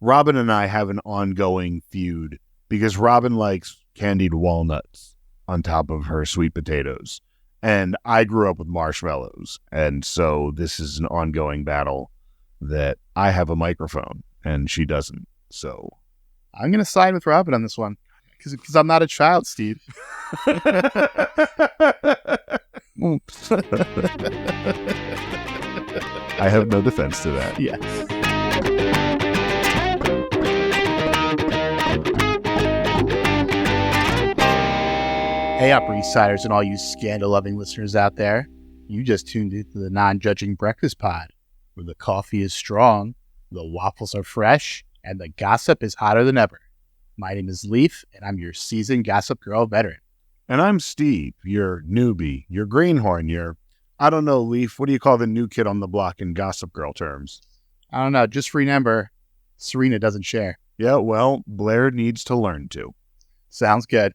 Robin and I have an ongoing feud because Robin likes candied walnuts on top of her sweet potatoes. And I grew up with marshmallows. And so this is an ongoing battle that I have a microphone and she doesn't. So I'm going to side with Robin on this one because I'm not a child, Steve. I have no defense to that. Yes. Hey, Upper East Siders and all you scandal-loving listeners out there. You just tuned into the Non-Judging Breakfast Pod, where the coffee is strong, the waffles are fresh, and the gossip is hotter than ever. My name is Leif, and I'm your seasoned Gossip Girl veteran. And I'm Steve, your newbie, your greenhorn, I don't know, Leif, what do you call the new kid on the block in Gossip Girl terms? I don't know, just remember, Serena doesn't share. Yeah, well, Blair needs to learn to. Sounds good.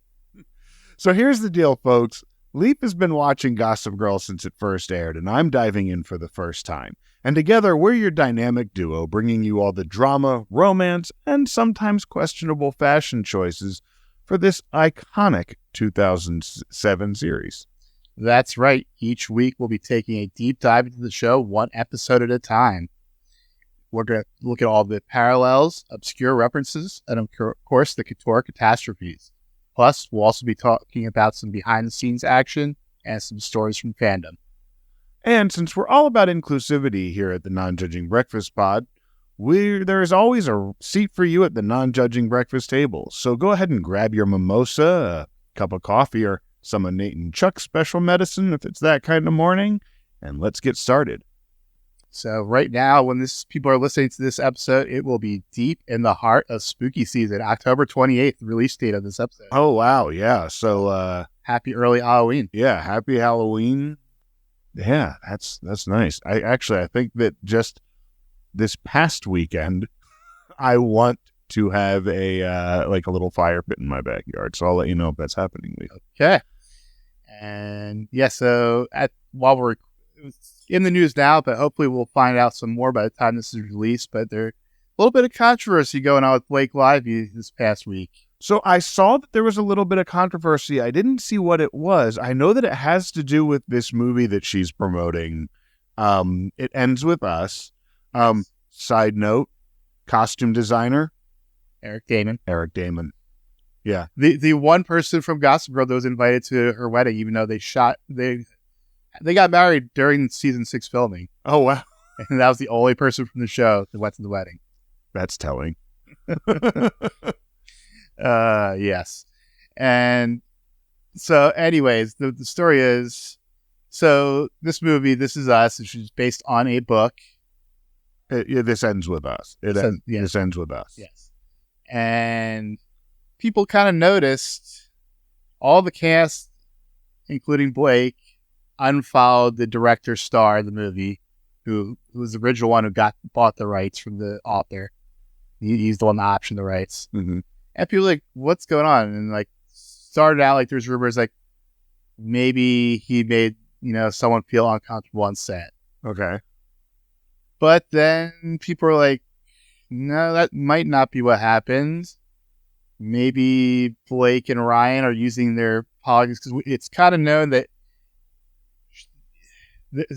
So here's the deal, folks. Leif has been watching Gossip Girl since it first aired, and I'm diving in for the first time. And together, we're your dynamic duo, bringing you all the drama, romance, and sometimes questionable fashion choices for this iconic 2007 series. That's right. Each week, we'll be taking a deep dive into the show, one episode at a time. We're going to look at all the parallels, obscure references, and of course, the couture catastrophes. Plus, we'll also be talking about some behind-the-scenes action and some stories from fandom. And since we're all about inclusivity here at the Non-Judging Breakfast Pod, there is always a seat for you at the Non-Judging Breakfast table. So go ahead and grab your mimosa, a cup of coffee, or some of Nate and Chuck's special medicine if it's that kind of morning, and let's get started. So right now, when people are listening to this episode, it will be deep in the heart of spooky season, October 28th, release date of this episode. Oh, wow. Yeah. So, happy early Halloween. Yeah. Happy Halloween. Yeah, that's nice. I think that just this past weekend, I want to have a little fire pit in my backyard. So I'll let you know if that's happening. Okay. And yeah, so while we're in the news now, but hopefully we'll find out some more by the time this is released. But there's a little bit of controversy going on with Blake Lively this past week. So I saw that there was a little bit of controversy. I didn't see what it was. I know that it has to do with this movie that she's promoting. It Ends With Us. Side note, costume designer Eric Damon. Yeah. The one person from Gossip Girl that was invited to her wedding, even though they got married during season 6 filming. Oh, wow. And that was the only person from the show that went to the wedding. That's telling. Yes. And so anyways, the story is, so this movie, This Is Us, which is based on a book. This Ends With Us. This Ends With Us. Yes. And people kind of noticed all the cast, including Blake, unfollowed the director star of the movie, who was the original one who bought the rights from the author. He's the one that optioned the rights. Mm-hmm. And people were like, what's going on? And started out there's rumors maybe he made, someone feel uncomfortable on set. Okay. But then people were like, no, that might not be what happened. Maybe Blake and Ryan are using their politics, because it's kind of known that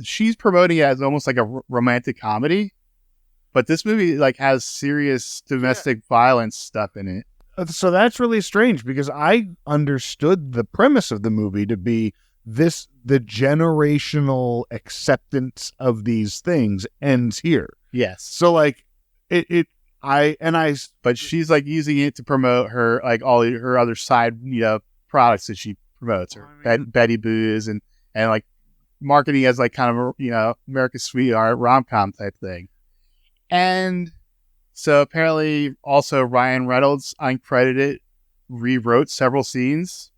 she's promoting it as almost like a romantic comedy. But this movie has serious domestic violence stuff in it. So that's really strange, because I understood the premise of the movie to be the generational acceptance of these things ends here. Yes. So but she's using it to promote her all her other side products that she promotes, her Betty Boos and marketing as kind of America's Sweetheart rom-com type thing. And so apparently also Ryan Reynolds, uncredited, rewrote several scenes.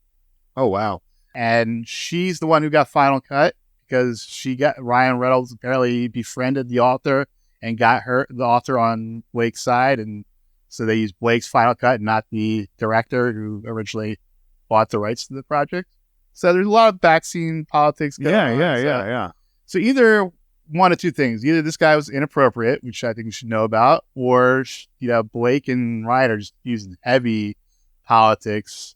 Oh, wow. And she's the one who got final cut, because Ryan Reynolds apparently befriended the author and got the author on Blake's side. And so they used Blake's final cut, not the director who originally bought the rights to the project. So there's a lot of backseat politics going on. Yeah. So either one of two things. Either this guy was inappropriate, which I think we should know about, or, Blake and Ryan are just using heavy politics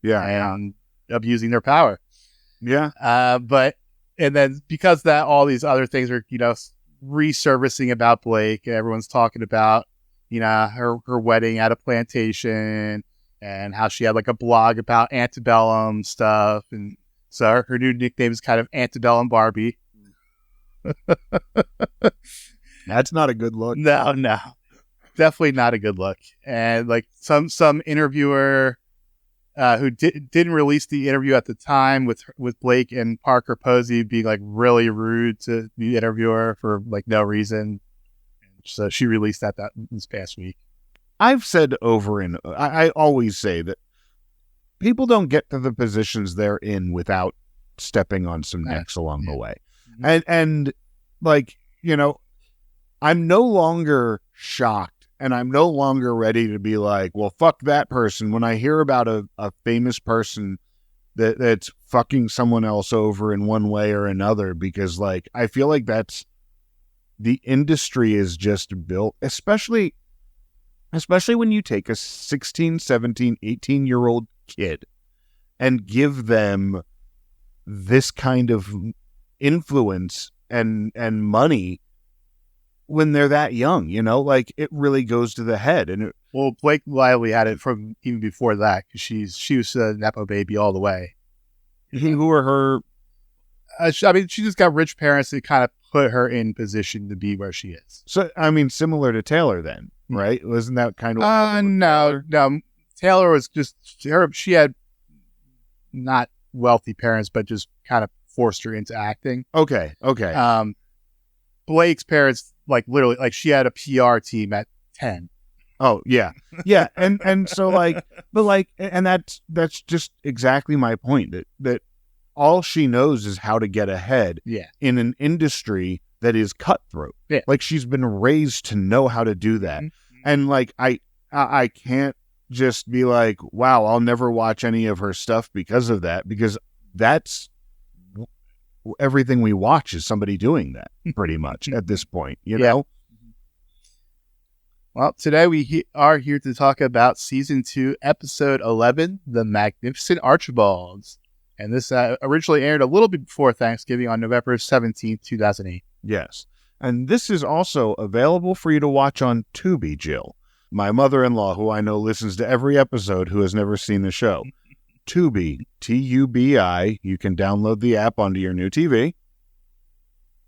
and abusing their power. Yeah. And then because that all these other things are, resurfacing about Blake, everyone's talking about, her wedding at a plantation and how she had like a blog about antebellum stuff. And so her new nickname is kind of Antebellum Barbie. That's not a good look. No, definitely not a good look. And like some interviewer who didn't release the interview at the time with Blake and Parker Posey being like really rude to the interviewer for like no reason. So she released that this past week. I've said I always say that people don't get to the positions they're in without stepping on some necks along the way. Mm-hmm. And like, I'm no longer shocked. And I'm no longer ready to be like, well, fuck that person. When I hear about a famous person that's fucking someone else over in one way or another, because like, I feel like the industry is just built, especially when you take a 16, 17, 18-year-old kid and give them this kind of influence and money when they're that young, like it really goes to the head. And Blake Lively had it from even before that, because she was a Nepo baby all the way. Who are her? She just got rich parents that kind of put her in position to be where she is. So, similar to Taylor then, right? Wasn't that kind of? No. Taylor was just her. She had not wealthy parents, but just kind of forced her into acting. Okay. Blake's parents, like literally, like she had a PR team at 10. Oh yeah. And so like, but like, and that's just exactly my point, that all she knows is how to get ahead in an industry that is cutthroat. Yeah. Like she's been raised to know how to do that. Mm-hmm. And like, I can't just be like, wow, I'll never watch any of her stuff because of that, because that's everything we watch is somebody doing that pretty much at this point, you know? Well, today we are here to talk about season 2, episode 11, The Magnificent Archibalds. And this originally aired a little bit before Thanksgiving on November 17th, 2008. Yes. And this is also available for you to watch on Tubi, Jill. My mother-in-law, who I know listens to every episode, who has never seen the show. Tubi, Tubi. You can download the app onto your new TV,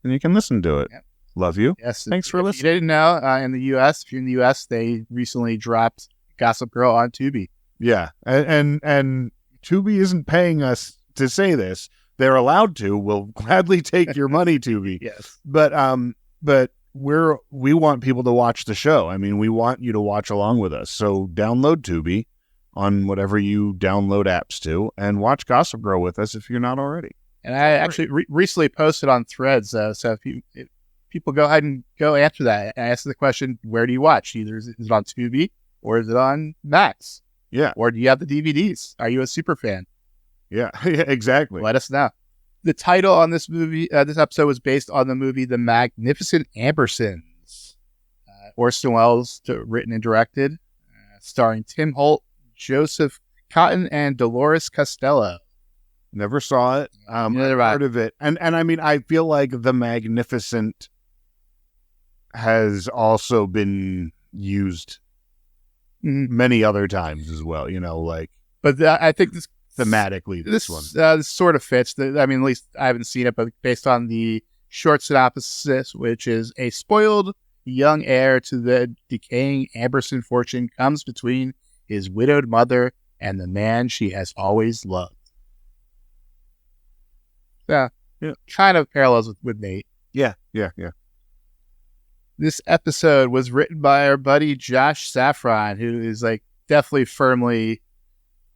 and you can listen to it. Yep. Love you. Yes. Thanks for listening. If you didn't know, in the U.S., if you're in the U.S., they recently dropped Gossip Girl on Tubi. Yeah, and Tubi isn't paying us to say this. They're allowed to. We'll gladly take your money, Tubi. Yes. But we want people to watch the show. We want you to watch along with us. So download Tubi on whatever you download apps to, and watch Gossip Girl with us if you're not already. And I actually recently posted on Threads, so if people go ahead and go answer that. I asked the question, where do you watch? Either is it on Tubi or is it on Max? Yeah. Or do you have the DVDs? Are you a super fan? Yeah, exactly. Let us know. The title on this movie, this episode was based on the movie The Magnificent Ambersons. Orson Welles written and directed, starring Tim Holt, Joseph Cotton, and Dolores Costello. Never saw it. Heard of it. And I feel like The Magnificent has also been used many other times as well, But I think this thematically, this one this sort of fits. At least I haven't seen it, but based on the short synopsis, which is a spoiled young heir to the decaying Amberson fortune comes between his widowed mother and the man she has always loved. Yeah. Kind of parallels with Nate. Yeah. This episode was written by our buddy Josh Safran, who is definitely firmly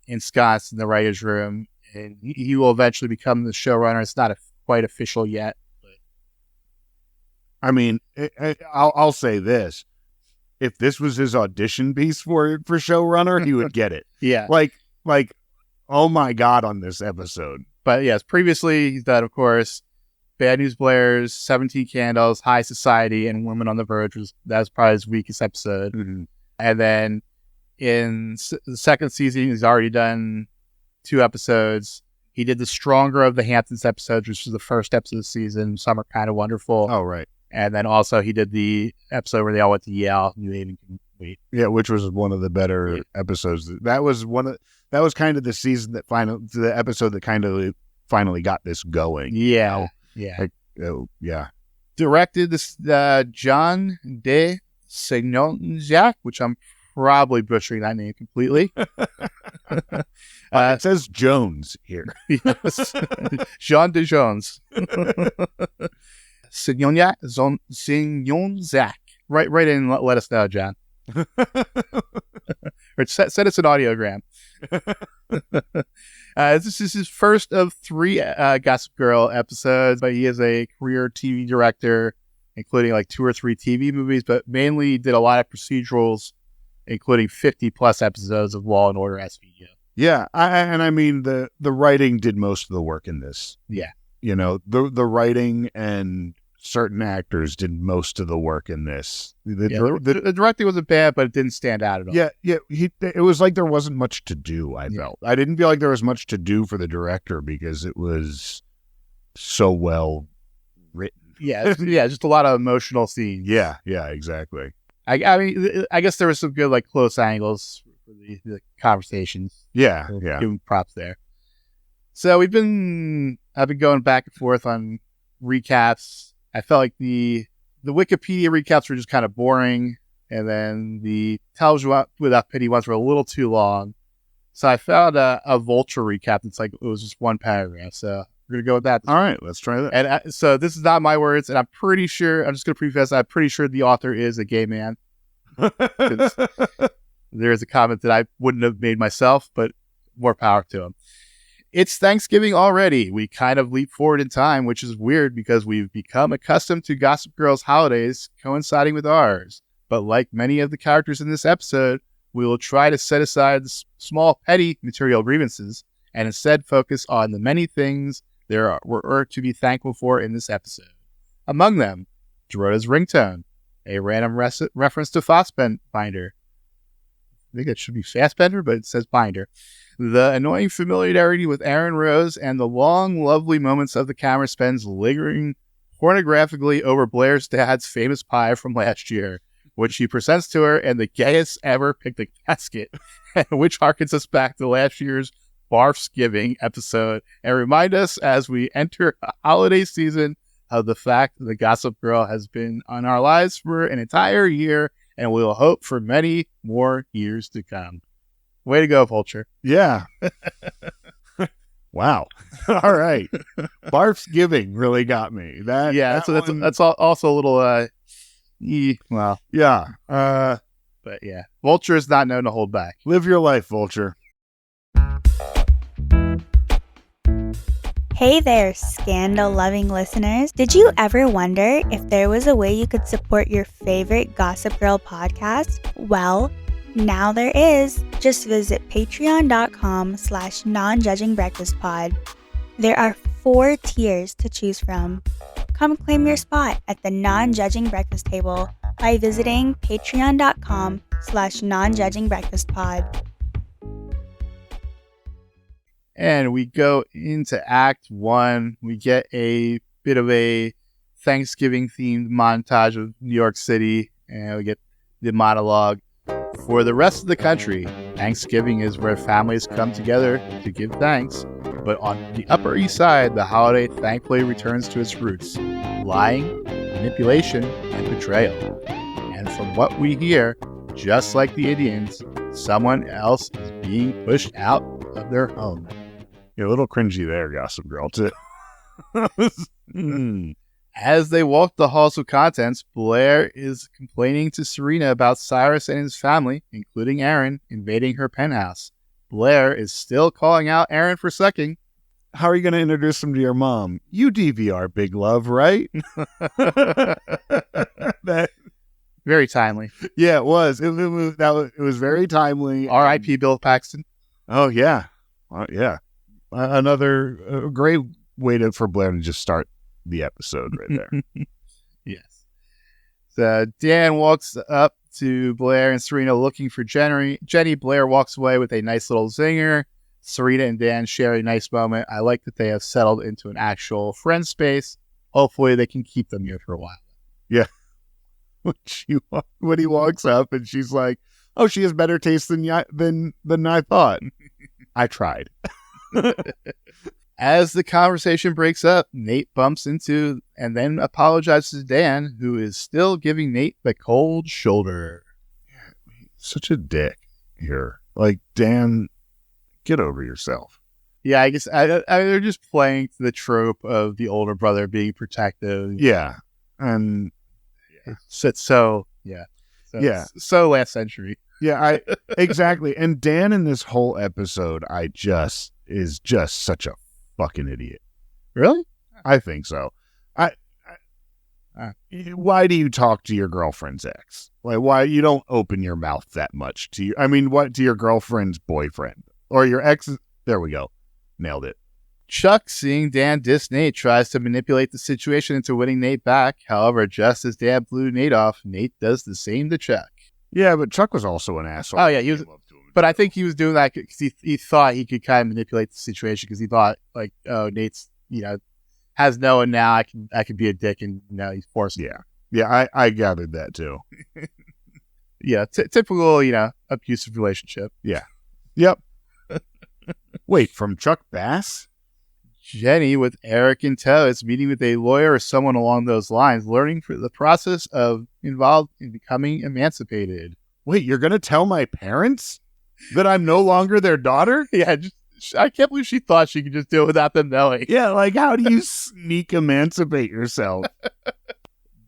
ensconced in the writer's room, and he will eventually become the showrunner. It's not quite official yet. But I'll say this. If this was his audition piece for showrunner, he would get it. Yeah. Like, oh my God, on this episode. But yes, previously he's done, of course, Bad News Blairs, 17 Candles, High Society, and Women on the Verge. That was probably his weakest episode. Mm-hmm. And then in the second season, he's already done 2 episodes. He did the Stronger of the Hamptons episodes, which was the first episode of the season. Some are kind of wonderful. Oh, right. And then also he did the episode where they all went to Yale. New Haven. Yeah, which was one of the better episodes. That was kind of the season the episode that kind of finally got this going. Yeah. Yeah. Directed this John de Seignon-Jacques, which I'm probably butchering that name completely. It says Jones here. Yes. Jean de Jones. Seignon-Jacques. Right in and let us know, John. Or send us an audiogram. This is his first of 3 Gossip Girl episodes, but he is a career TV director, including like 2 or 3 TV movies, but mainly did a lot of procedurals, including 50 plus episodes of Law and Order SVU. Yeah, I mean the writing did most of the work in this. Yeah, you know, the writing and certain actors did most of the work in this. The directing wasn't bad, but it didn't stand out at all. Yeah. It was like there wasn't much to do, I felt. I didn't feel like there was much to do for the director because it was so well written. Yeah, just a lot of emotional scenes. Yeah, exactly. I mean, I guess there was some good, like, close angles for the conversations. Yeah. Giving props there. So I've been going back and forth on recaps. I felt like the Wikipedia recaps were just kind of boring, and then the Television Without Pity ones were a little too long. So I found a Vulture recap that's like, it was just 1 paragraph. So we're going to go with that. All right, let's try that. And so this is not my words, and I'm pretty sure, I'm just going to preface, I'm pretty sure the author is a gay man. There is a comment that I wouldn't have made myself, but more power to him. It's Thanksgiving already. We kind of leap forward in time, which is weird because we've become accustomed to Gossip Girl's holidays coinciding with ours. But like many of the characters in this episode, we will try to set aside the small petty material grievances and instead focus on the many things there were to be thankful for in this episode. Among them, Dorota's ringtone, a random reference to Fassbinder. I think it should be Fassbender, but it says Binder. The annoying familiarity with Aaron Rose and the long, lovely moments of the camera spends lingering pornographically over Blair's dad's famous pie from last year, which he presents to her in the gayest ever picnic basket, which harkens us back to last year's Barfsgiving episode and remind us as we enter a holiday season of the fact that the Gossip Girl has been on our lives for an entire year and we'll hope for many more years to come. Way to go, Vulture. Yeah. Wow. All right. Barfsgiving really got me. That's also a little well. Yeah. But yeah. Vulture is not known to hold back. Live your life, Vulture. Hey there, scandal-loving listeners. Did you ever wonder if there was a way you could support your favorite Gossip Girl podcast? Well, now there is. Just visit patreon.com/nonjudgingbreakfastpod. There are 4 tiers to choose from. Come claim your spot at the non-judging breakfast table by visiting patreon.com/nonjudgingbreakfastpod. And we go into Act 1. We get a bit of a Thanksgiving-themed montage of New York City, and we get the monologue. For the rest of the country, Thanksgiving is where families come together to give thanks. But on the Upper East Side, the holiday thankfully returns to its roots: lying, manipulation, and betrayal. And from what we hear, just like the Indians, someone else is being pushed out of their home. You're a little cringy there, Gossip Girl, too. As they walk the halls of contents, Blair is complaining to Serena about Cyrus and his family, including Aaron, invading her penthouse. Blair is still calling out Aaron for sucking. How are you going to introduce him to your mom? You DVR, big love, right? Very timely. Yeah, it was. It was very timely. R.I.P. Bill Paxton. Oh, yeah. Yeah. Another great way for Blair to just start the episode right there. Yes. So Dan walks up to Blair and Serena looking for Jenny. Blair walks away with a nice little zinger. Serena and Dan share a nice moment. I like that they have settled into an actual friend space. Hopefully they can keep them here for a while. Yeah. When he walks up and she's like, oh, she has better taste than I thought. I tried. As the conversation breaks up, Nate bumps into and then apologizes to Dan, who is still giving Nate the cold shoulder. Such a dick here. Like, Dan, get over yourself. Yeah, I guess they're just playing to the trope of the older brother being protective. Yeah. And So last century. Yeah, exactly. And Dan in this whole episode, is just such a fucking idiot. Really? I think so. Why do you talk to your girlfriend's ex? Like, why you don't open your mouth that much to your girlfriend's boyfriend or your ex? There we go. Nailed it. Chuck, seeing Dan diss Nate, tries to manipulate the situation into winning Nate back. However, just as Dan blew Nate off, Nate does the same to Chuck. Yeah, but Chuck was also an asshole. Oh, yeah, he was. But I think he was doing that because he thought he could kind of manipulate the situation because he thought, like, oh, Nate's, has no, and now I can be a dick, and now he's forced. Yeah, I gathered that too. Yeah, typical, abusive relationship. Yeah. Yep. Wait, from Chuck Bass? Jenny, with Eric in tow, is meeting with a lawyer or someone along those lines, learning for the process of involved in becoming emancipated. Wait, you're going to tell my parents that I'm no longer their daughter? Yeah, I can't believe she thought she could just do it without them knowing. Yeah, like, how do you sneak emancipate yourself?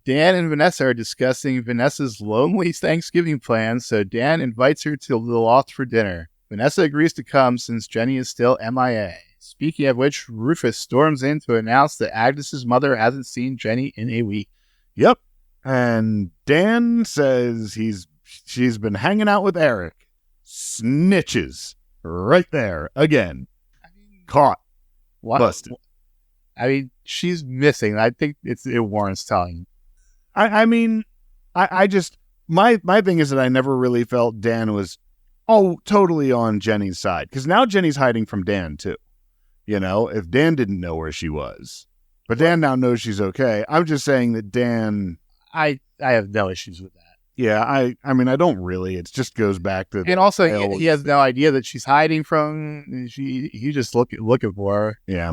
Dan and Vanessa are discussing Vanessa's lonely Thanksgiving plans, so Dan invites her to the loft for dinner. Vanessa agrees to come since Jenny is still MIA. Speaking of which, Rufus storms in to announce that Agnes's mother hasn't seen Jenny in a week. Yep. And Dan says she's been hanging out with Eric. Snitches. Right there. Again. Caught. Busted. She's missing. I think it warrants telling. I just, my thing is that I never really felt Dan was totally on Jenny's side. Because now Jenny's hiding from Dan, too. If Dan didn't know where she was. But Dan now knows she's okay. I'm just saying that Dan... I have no issues with that. Yeah, I don't really. It just goes back to... And also, he has no idea that she's hiding from... He just looking for her. Yeah.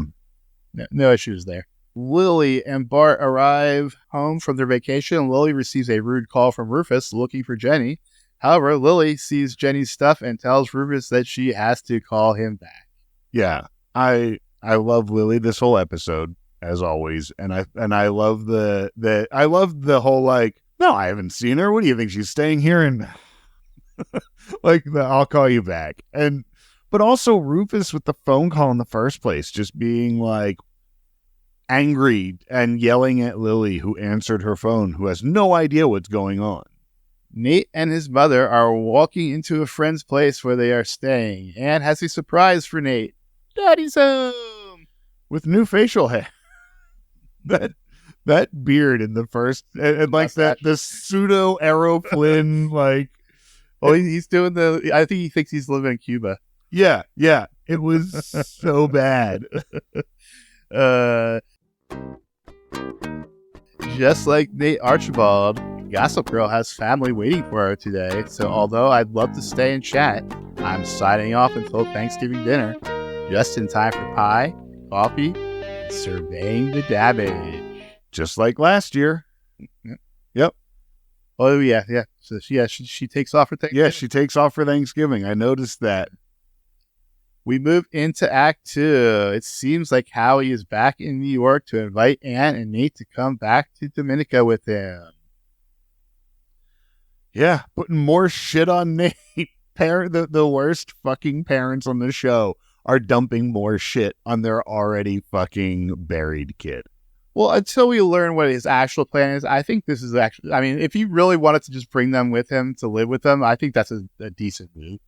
No issues there. Lily and Bart arrive home from their vacation. Lily receives a rude call from Rufus looking for Jenny. However, Lily sees Jenny's stuff and tells Rufus that she has to call him back. Yeah. I love Lily this whole episode, as always, and I love the whole, like, no, I haven't seen her. What do you think, she's staying here? And like, I'll call you back. But also Rufus with the phone call in the first place, just being like angry and yelling at Lily, who answered her phone, who has no idea what's going on. Nate and his mother are walking into a friend's place where they are staying. Anne has a surprise for Nate. Daddy's home with new facial hair. that beard in the first, and like that, the pseudo Errol Flynn, like, he's doing I think he thinks he's living in Cuba. Yeah, it was so bad. Just like Nate Archibald, Gossip Girl has family waiting for her today. So although I'd love to stay and chat, I'm signing off until Thanksgiving dinner. Just in time for pie, coffee, and surveying the damage. Just like last year. Yep. Oh, yeah. So, she takes off for Thanksgiving. Yeah, she takes off for Thanksgiving. I noticed that. We move into Act 2. It seems like Howie is back in New York to invite Anne and Nate to come back to Dominica with him. Yeah, putting more shit on Nate. The worst fucking parents on the show are dumping more shit on their already fucking buried kid. Well, until we learn what his actual plan is, I think this is actually... if he really wanted to just bring them with him to live with them, I think that's a decent move.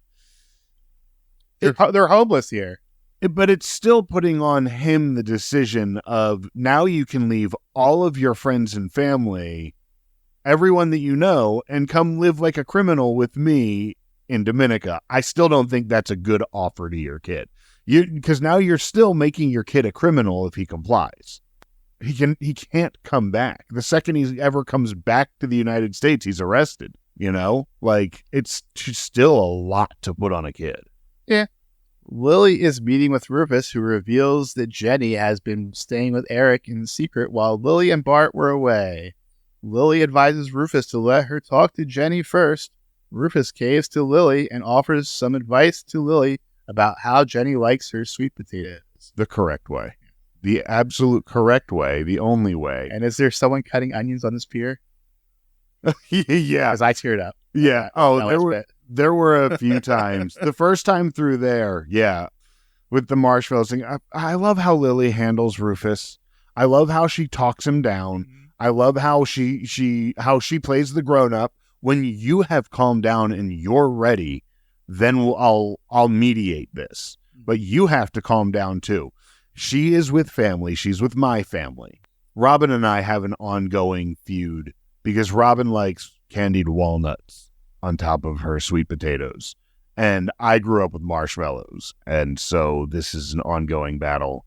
They're homeless here. But it's still putting on him the decision of now you can leave all of your friends and family, everyone that you know, and come live like a criminal with me in Dominica. I still don't think that's a good offer to your kid. Because now you're still making your kid a criminal if he complies. He can't come back. The second he ever comes back to the United States, he's arrested. Like it's still a lot to put on a kid. Yeah. Lily is meeting with Rufus, who reveals that Jenny has been staying with Eric in secret while Lily and Bart were away. Lily advises Rufus to let her talk to Jenny first. Rufus caves to Lily and offers some advice to Lily about how Jenny likes her sweet potatoes. The correct way. The absolute correct way. The only way. And is there someone cutting onions on this pier? Yeah. Because I teared up. Yeah. Oh, there were a few times. The first time through there, yeah, with the marshmallows thing. I love how Lily handles Rufus. I love how she talks him down. I love how she plays the grown up. When you have calmed down and you're ready, then I'll mediate this. But you have to calm down too. She is with family. She's with my family. Robin and I have an ongoing feud because Robin likes candied walnuts on top of her sweet potatoes. And I grew up with marshmallows. And so this is an ongoing battle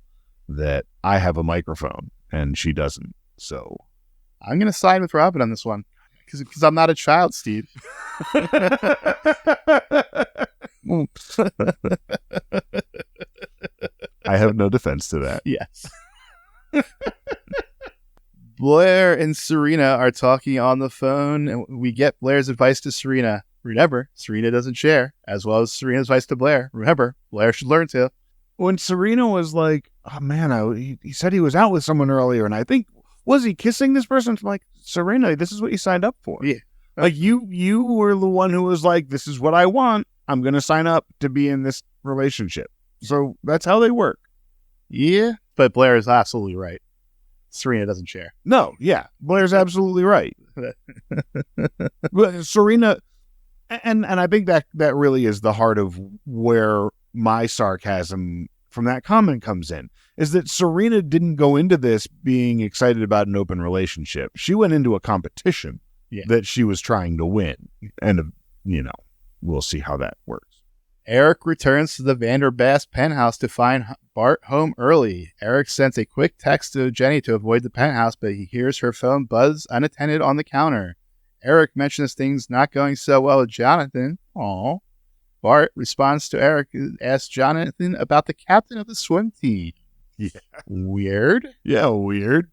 that I have a microphone and she doesn't. So I'm going to side with Robin on this one because I'm not a child, Steve. I have no defense to that. Yes. Blair and Serena are talking on the phone, and we get Blair's advice to Serena. Remember, Serena doesn't share, as well as Serena's advice to Blair. Remember, Blair should learn to. When Serena was like, oh man, he said he was out with someone earlier, and I think, was he kissing this person? I'm like, Serena, this is what you signed up for. Yeah. Like, you were the one who was like, this is what I want. I'm going to sign up to be in this relationship. So that's how they work. Yeah, but Blair is absolutely right. Serena doesn't share. No, yeah. Blair's absolutely right. But Serena, and I think that really is the heart of where my sarcasm from that comment comes in, is that Serena didn't go into this being excited about an open relationship. She went into a competition that she was trying to win. And, we'll see how that works. Eric returns to the Vanderbass penthouse to find Bart home early. Eric sends a quick text to Jenny to avoid the penthouse, but he hears her phone buzz unattended on the counter. Eric mentions things not going so well with Jonathan. Aww. Bart responds to Eric and asks Jonathan about the captain of the swim team. Yeah. Weird? Yeah, weird.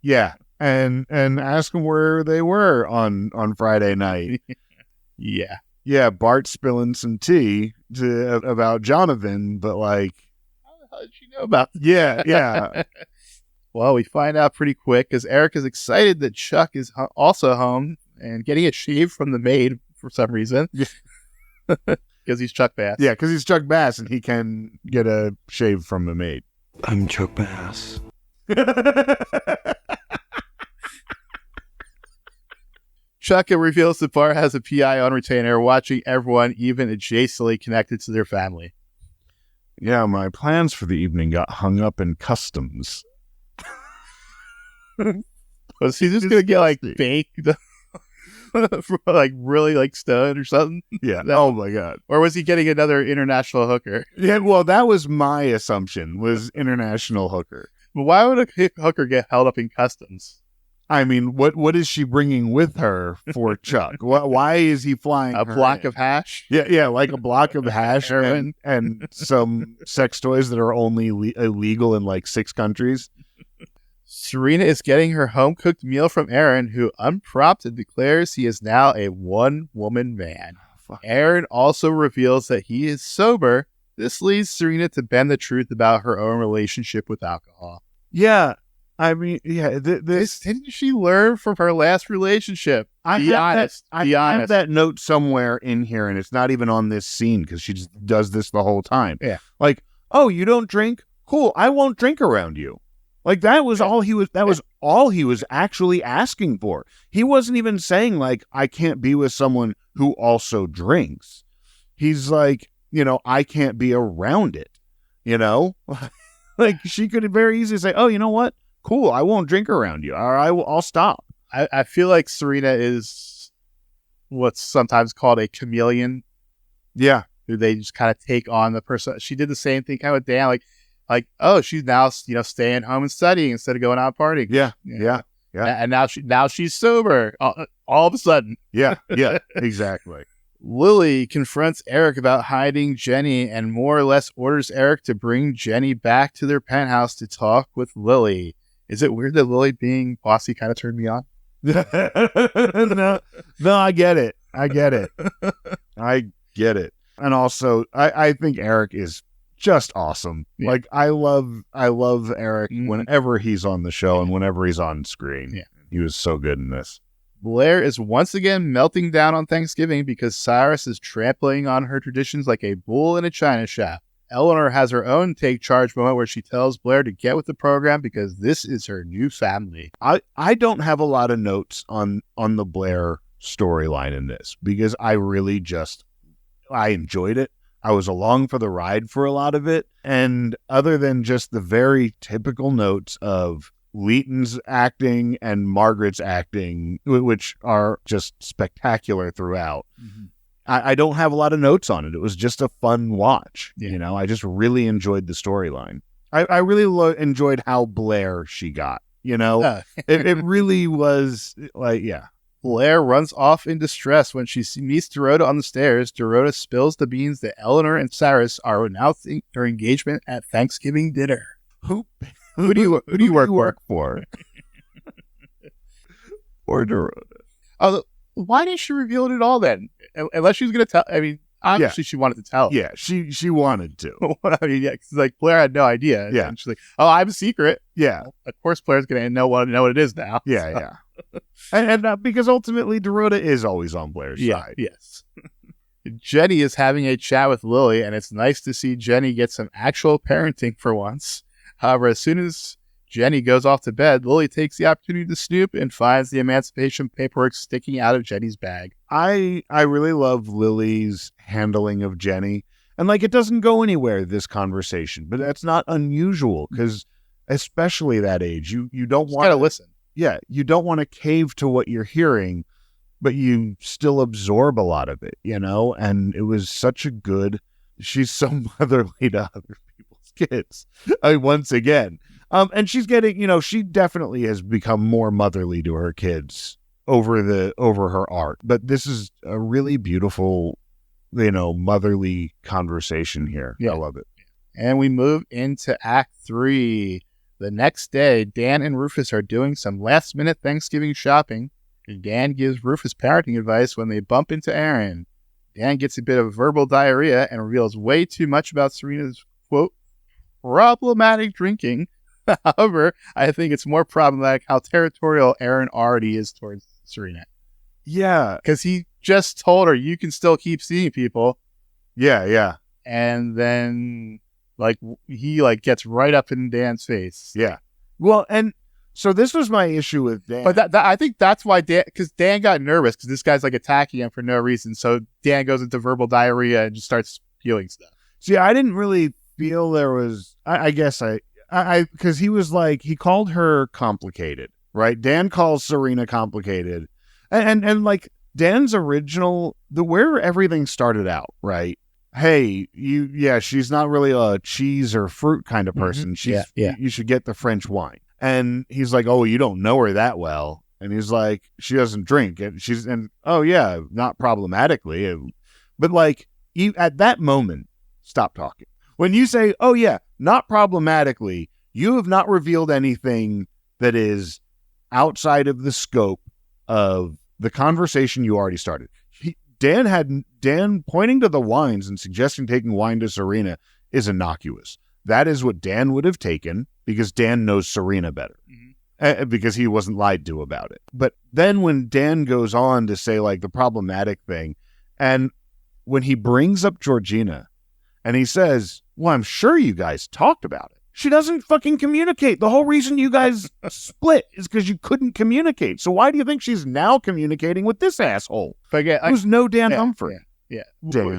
Yeah. And ask them where they were on Friday night. Yeah. Yeah, Bart spilling some tea about Jonathan, but like... How did you know about that? Yeah. Well, we find out pretty quick because Eric is excited that Chuck is also home and getting a shave from the maid for some reason. Because he's Chuck Bass. Yeah, because he's Chuck Bass and he can get a shave from the maid. I'm Chuck Bass. Chuck reveals that Bart has a PI on retainer watching everyone, even adjacently connected to their family. Yeah, my plans for the evening got hung up in customs. Was he just going to get like baked? Like really like stoned or something? Yeah. Oh my God. Or was he getting another international hooker? Yeah, well, that was my assumption, was international hooker. But why would a hooker get held up in customs? I mean, what is she bringing with her for Chuck? Why is he flying a block of hash? Yeah, like a block of hash and some sex toys that are only illegal in like 6 countries. Serena is getting her home-cooked meal from Aaron, who unprompted declares he is now a one-woman man. Aaron also reveals that he is sober. This leads Serena to bend the truth about her own relationship with alcohol. Yeah. I mean, yeah, didn't she learn from her last relationship? Be honest. I have that note somewhere in here, and it's not even on this scene because she just does this the whole time. Yeah. Like, oh, you don't drink? Cool. I won't drink around you. Like that was all he was. That was all he was actually asking for. He wasn't even saying like, I can't be with someone who also drinks. He's like, I can't be around it. you know? Like, she could very easily say, oh, you know what? Cool, I won't drink around you, or I'll stop. I feel like Serena is what's sometimes called a chameleon. Yeah. Who they just kind of take on the person. She did the same thing kind of with Dan, like, oh, she's now, staying home and studying instead of going out partying. Yeah. And now she's sober all of a sudden. Yeah, exactly. Lily confronts Eric about hiding Jenny and more or less orders Eric to bring Jenny back to their penthouse to talk with Lily. Is it weird that Lily being bossy kind of turned me on? No, I get it. I get it. And also, I think Eric is just awesome. Yeah. Like, I love Eric whenever he's on the show and whenever he's on screen. Yeah. He was so good in this. Blair is once again melting down on Thanksgiving because Cyrus is trampling on her traditions like a bull in a china shop. Eleanor has her own take charge moment where she tells Blair to get with the program because this is her new family. I don't have a lot of notes on the Blair storyline in this because I really I enjoyed it. I was along for the ride for a lot of it. And other than just the very typical notes of Leighton's acting and Margaret's acting, which are just spectacular throughout, I don't have a lot of notes on it. It was just a fun watch. Yeah. I just really enjoyed the storyline. I really enjoyed how Blair she got, it really was like, yeah. Blair runs off in distress when she meets Dorota on the stairs. Dorota spills the beans that Eleanor and Cyrus are announcing their engagement at Thanksgiving dinner. Who do you work for? Or Dorota. Oh, why didn't she reveal it at all then? Unless she was going to tell. I mean, obviously she wanted to tell. Yeah, she wanted to. I mean, yeah, because like Blair had no idea. Yeah, and she's like, "Oh, I have a secret." Yeah, well, of course Blair's going to know what it is now. Yeah, so. yeah. And because ultimately Dorota is always on Blair's side. Yes. Jenny is having a chat with Lily, and it's nice to see Jenny get some actual parenting for once. However, as soon as Jenny goes off to bed, Lily takes the opportunity to snoop and finds the emancipation paperwork sticking out of Jenny's bag. I really love Lily's handling of Jenny. And like, it doesn't go anywhere, this conversation, but that's not unusual because especially that age, you don't want to listen. Yeah, you don't want to cave to what you're hearing, but you still absorb a lot of it, and it was such a good, she's so motherly to other people's kids, once again. And she's getting, she definitely has become more motherly to her kids over her art. But this is a really beautiful, motherly conversation here. Yeah. I love it. And we move into Act 3. The next day, Dan and Rufus are doing some last-minute Thanksgiving shopping. And Dan gives Rufus parenting advice when they bump into Aaron. Dan gets a bit of verbal diarrhea and reveals way too much about Serena's, quote, problematic drinking. However, I think it's more problematic how territorial Aaron already is towards Serena. Yeah. Because he just told her, you can still keep seeing people. Yeah. And then... he gets right up in Dan's face. Yeah. Well, and so this was my issue with Dan. But that I think that's why because Dan got nervous because this guy's attacking him for no reason. So Dan goes into verbal diarrhea and just starts spewing stuff. See, I didn't really feel there was, I guess because he was he called her complicated, right? Dan calls Serena complicated. And Dan's original, where everything started out, right? Hey, she's not really a cheese or fruit kind of person. You should get the French wine. And he's like, oh, you don't know her that well. And he's like, she doesn't drink. And oh yeah, not problematically. But at that moment, stop talking. When you say, oh yeah, not problematically, you have not revealed anything that is outside of the scope of the conversation you already started. Dan pointing to the wines and suggesting taking wine to Serena is innocuous. That is what Dan would have taken because Dan knows Serena better because he wasn't lied to about it. But then when Dan goes on to say the problematic thing, and when he brings up Georgina and he says, well, I'm sure you guys talked about it. She doesn't fucking communicate. The whole reason you guys split is because you couldn't communicate. So why do you think she's now communicating with this asshole? But again, who's no Dan Humphrey? Yeah. Dan.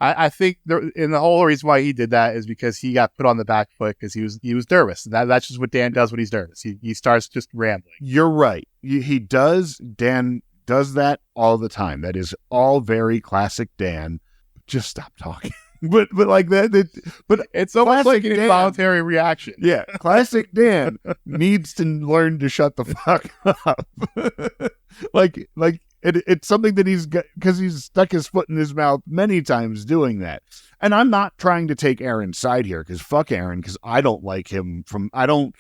I think and the whole reason why he did that is because he got put on the back foot because he was nervous. That's just what Dan does when he's nervous. He starts just rambling. You're right. He does. Dan does that all the time. That is all very classic Dan. Just stop talking. but like that. But it's almost like an Dan, involuntary reaction. Yeah, classic Dan needs to learn to shut the fuck up. like. It's something that he's got because he's stuck his foot in his mouth many times doing that. And I'm not trying to take Aaron's side here because fuck Aaron, because I don't like him I don't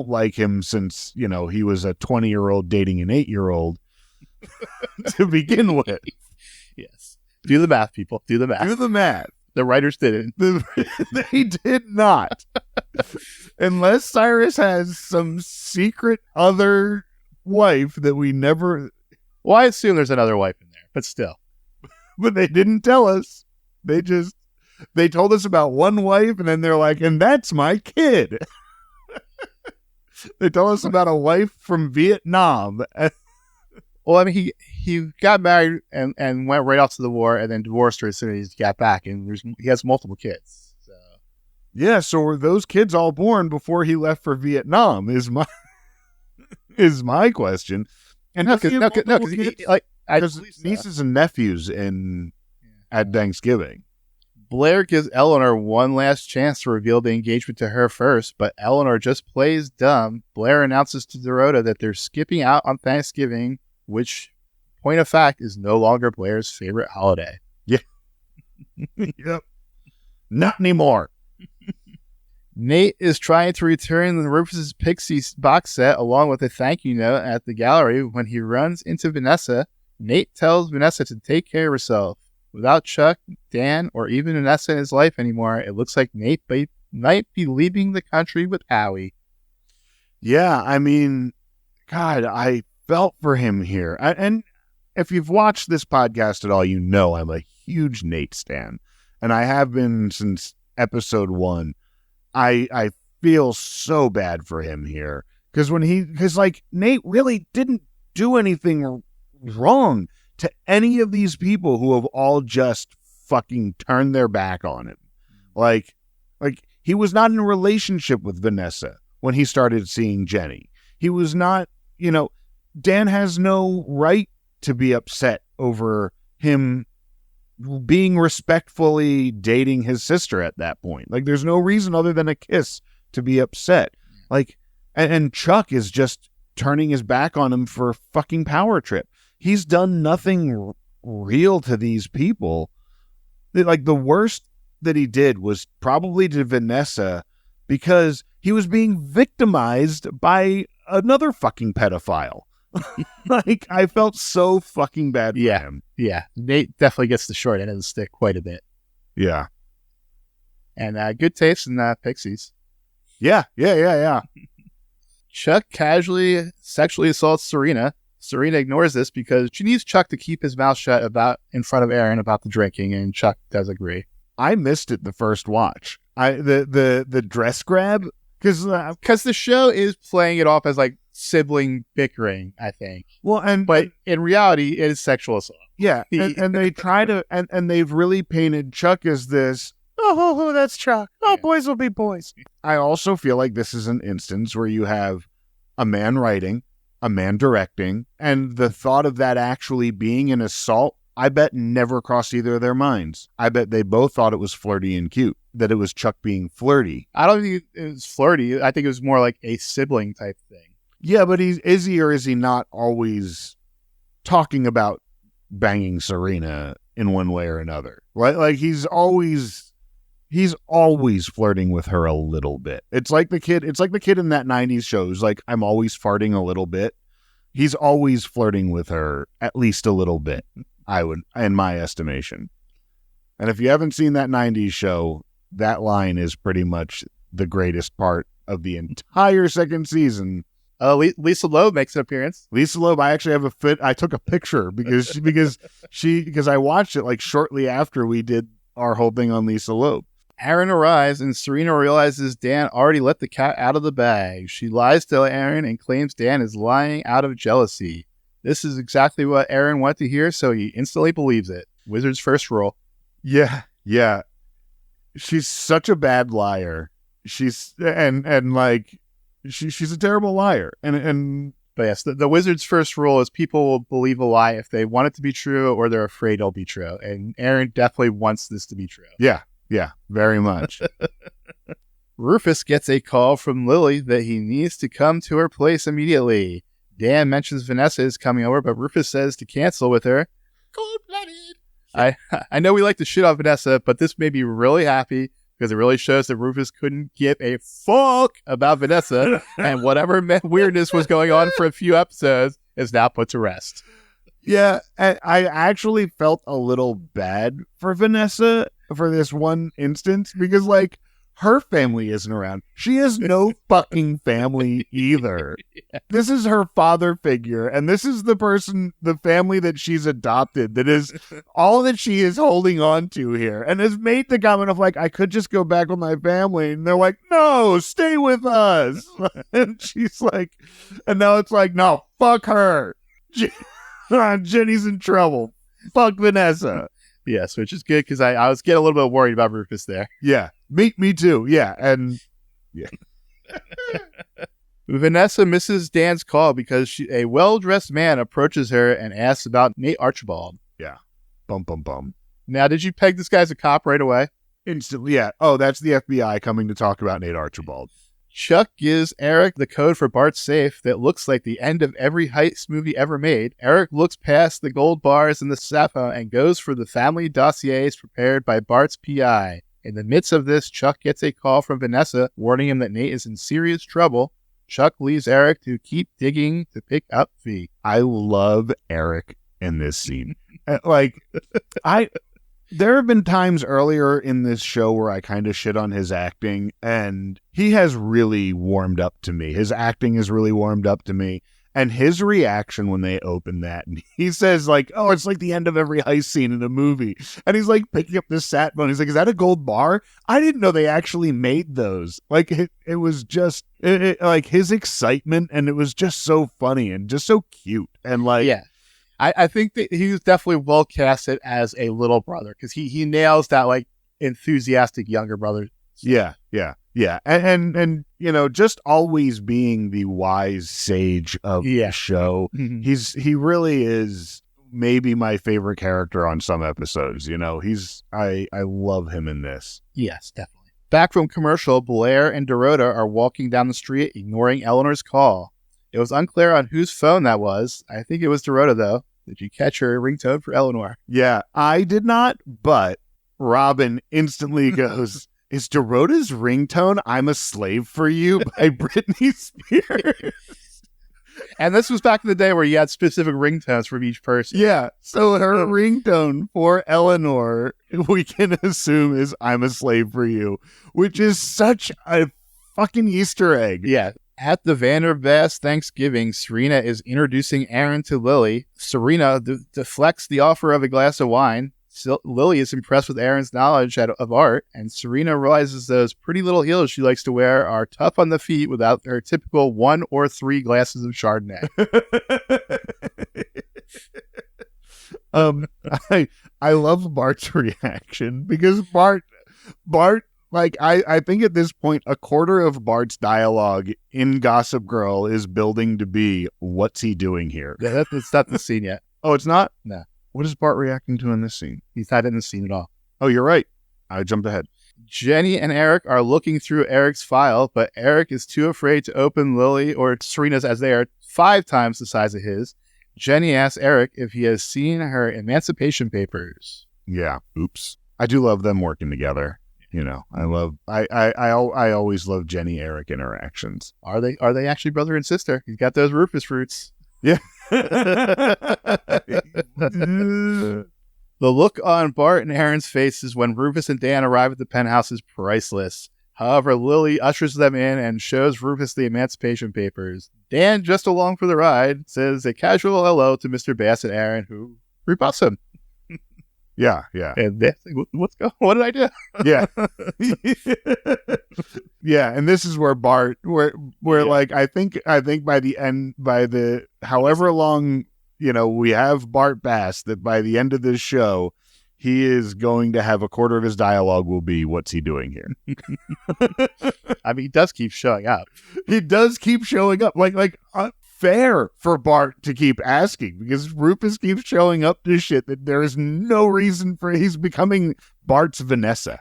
like him since, he was a 20-year-old dating an 8-year-old to begin with. Yes. Do the math, people. Do the math. Do the math. The writers didn't. They did not. Unless Cyrus has some secret other wife that we never... Well, I assume there's another wife in there, but still. But they didn't tell us. They told us about one wife, and then they're like, and that's my kid. They told us about a wife from Vietnam. Well, I mean, he got married and went right off to the war, and then divorced her as soon as he got back, and he has multiple kids. So. Yeah, so were those kids all born before he left for Vietnam? Is my question. And because nieces and nephews at Thanksgiving. Blair gives Eleanor one last chance to reveal the engagement to her first, but Eleanor just plays dumb. Blair announces to Dorota that they're skipping out on Thanksgiving, which, point of fact, is no longer Blair's favorite holiday. Yeah. Yep. Not anymore. Nate is trying to return the Rufus Pixies box set along with a thank you note at the gallery when he runs into Vanessa. Nate tells Vanessa to take care of herself. Without Chuck, Dan, or even Vanessa in his life anymore, it looks like Nate might be leaving the country with Howie. Yeah, I mean, God, I felt for him here. And if you've watched this podcast at all, you know I'm a huge Nate stan. And I have been since episode 1. I feel so bad for him here because Nate really didn't do anything wrong to any of these people who have all just fucking turned their back on him. Like he was not in a relationship with Vanessa when he started seeing Jenny. He was not, Dan has no right to be upset over him being respectfully dating his sister at that point. Like, there's no reason other than a kiss to be upset. Like, and Chuck is just turning his back on him for a fucking power trip. He's done nothing real to these people. Like, the worst that he did was probably to Vanessa because he was being victimized by another fucking pedophile. Like, I felt so fucking bad for him. Yeah. Nate definitely gets the short end of the stick quite a bit. Yeah. And good taste in Pixies. Yeah. Chuck casually sexually assaults Serena. Serena ignores this because she needs Chuck to keep his mouth shut in front of Aaron about the drinking, and Chuck does agree. I missed it the first watch. The dress grab, because the show is playing it off as like sibling bickering, I think. Well, but in reality, it is sexual assault. Yeah, and they try to, and they've really painted Chuck as this. Oh, that's Chuck. Oh, yeah. Boys will be boys. I also feel like this is an instance where you have a man writing, a man directing, and the thought of that actually being an assault, I bet never crossed either of their minds. I bet they both thought it was flirty and cute, that it was Chuck being flirty. I don't think it was flirty. I think it was more like a sibling type thing. Yeah, but is he or is he not always talking about banging Serena in one way or another? Right? Like he's always flirting with her a little bit. It's like the kid in that 90s show who's like, I'm always farting a little bit. He's always flirting with her at least a little bit, in my estimation. And if you haven't seen that 90s show, that line is pretty much the greatest part of the entire second season. Lisa Loeb makes an appearance. Lisa Loeb, I actually have I took a picture because I watched it like shortly after we did our whole thing on Lisa Loeb. Aaron arrives and Serena realizes Dan already let the cat out of the bag. She lies to Aaron and claims Dan is lying out of jealousy. This is exactly what Aaron wanted to hear, so he instantly believes it. Wizard's first rule. Yeah. Yeah. She's such a bad liar. She's she's a terrible liar. But yes, the wizard's first rule is people will believe a lie if they want it to be true or they're afraid it'll be true. And Aaron definitely wants this to be true. Yeah, very much. Rufus gets a call from Lily that he needs to come to her place immediately. Dan mentions Vanessa is coming over, but Rufus says to cancel with her. Cold-blooded. I know we like to shit on Vanessa, but this made me really happy because it really shows that Rufus couldn't give a fuck about Vanessa, and whatever weirdness was going on for a few episodes is now put to rest. Yeah, I actually felt a little bad for Vanessa for this one instance because, like, her family isn't around. She has no fucking family either. Yeah. This is her father figure, and this is the family that she's adopted that is all that she is holding on to here, and has made the comment of, like, I could just go back with my family, and they're like, no, stay with us. And she's like, and now it's like, no, fuck her. Jenny's in trouble. Fuck Vanessa. Yes, which is good because I was getting a little bit worried about Rufus there. Yeah, me too. Yeah, and yeah. Vanessa misses Dan's call because a well-dressed man approaches her and asks about Nate Archibald. Yeah, bum. Now, did you peg this guy as a cop right away? Instantly, yeah. Oh, that's the FBI coming to talk about Nate Archibald. Chuck gives Eric the code for Bart's safe that looks like the end of every heist movie ever made. Eric looks past the gold bars and the cell phone and goes for the family dossiers prepared by Bart's PI. In the midst of this, Chuck gets a call from Vanessa warning him that Nate is in serious trouble. Chuck leaves Eric to keep digging to pick up V. I love Eric in this scene. There have been times earlier in this show where I kind of shit on his acting, and he has really warmed up to me. His acting has really warmed up to me. And his reaction when they open that, and he says, like, oh, it's like the end of every heist scene in a movie. And he's like picking up this sat phone. He's like, is that a gold bar? I didn't know they actually made those. Like, it was just, like, his excitement, and it was just so funny and just so cute. And, like, yeah. I think that he was definitely well casted as a little brother because he nails that, like, enthusiastic younger brother. Yeah. And you know, just always being the wise sage of the show. Mm-hmm. He really is maybe my favorite character on some episodes. You know, I love him in this. Yes, definitely. Back from commercial, Blair and Dorota are walking down the street, ignoring Eleanor's call. It was unclear on whose phone that was. I think it was Dorota, though. Did you catch her ringtone for Eleanor? Yeah, I did not, but Robin instantly goes, is Dorota's ringtone I'm a Slave for You by Britney Spears? And this was back in the day where you had specific ringtones for each person. Yeah, so her ringtone for Eleanor, we can assume, is I'm a Slave for You, which is such a fucking Easter egg. Yeah. At the Vandervest Thanksgiving, Serena is introducing Aaron to Lily. Serena deflects the offer of a glass of wine. Lily is impressed with Aaron's knowledge of art, and Serena realizes those pretty little heels she likes to wear are tough on the feet without her typical 1 or 3 glasses of Chardonnay. I love Bart's reaction because Bart, like, I think at this point, a quarter of Bart's dialogue in Gossip Girl is building to be, what's he doing here? Yeah, that's not the scene yet. Oh, it's not? No. What is Bart reacting to in this scene? He's not in the scene at all. Oh, you're right. I jumped ahead. Jenny and Eric are looking through Eric's file, but Eric is too afraid to open Lily or Serena's as they are 5 times the size of his. Jenny asks Eric if he has seen her emancipation papers. Yeah. Oops. I do love them working together. You know, I always love Jenny Eric interactions. Are they actually brother and sister? He's got those Rufus roots. Yeah. The look on Bart and Aaron's faces when Rufus and Dan arrive at the penthouse is priceless. However, Lily ushers them in and shows Rufus the emancipation papers. Dan, just along for the ride, says a casual hello to Mr. Bass and Aaron, who rebuffs him. Yeah. And that's like, what did I do? Yeah. Yeah, and this is where Bart, like, I think by the end, by the however long, you know, we have Bart Bass, that by the end of this show, he is going to have a quarter of his dialogue will be, what's he doing here? I mean, he does keep showing up. He does keep showing up. Fair for Bart to keep asking, because Rufus keeps showing up to shit that there is no reason for. He's becoming Bart's Vanessa.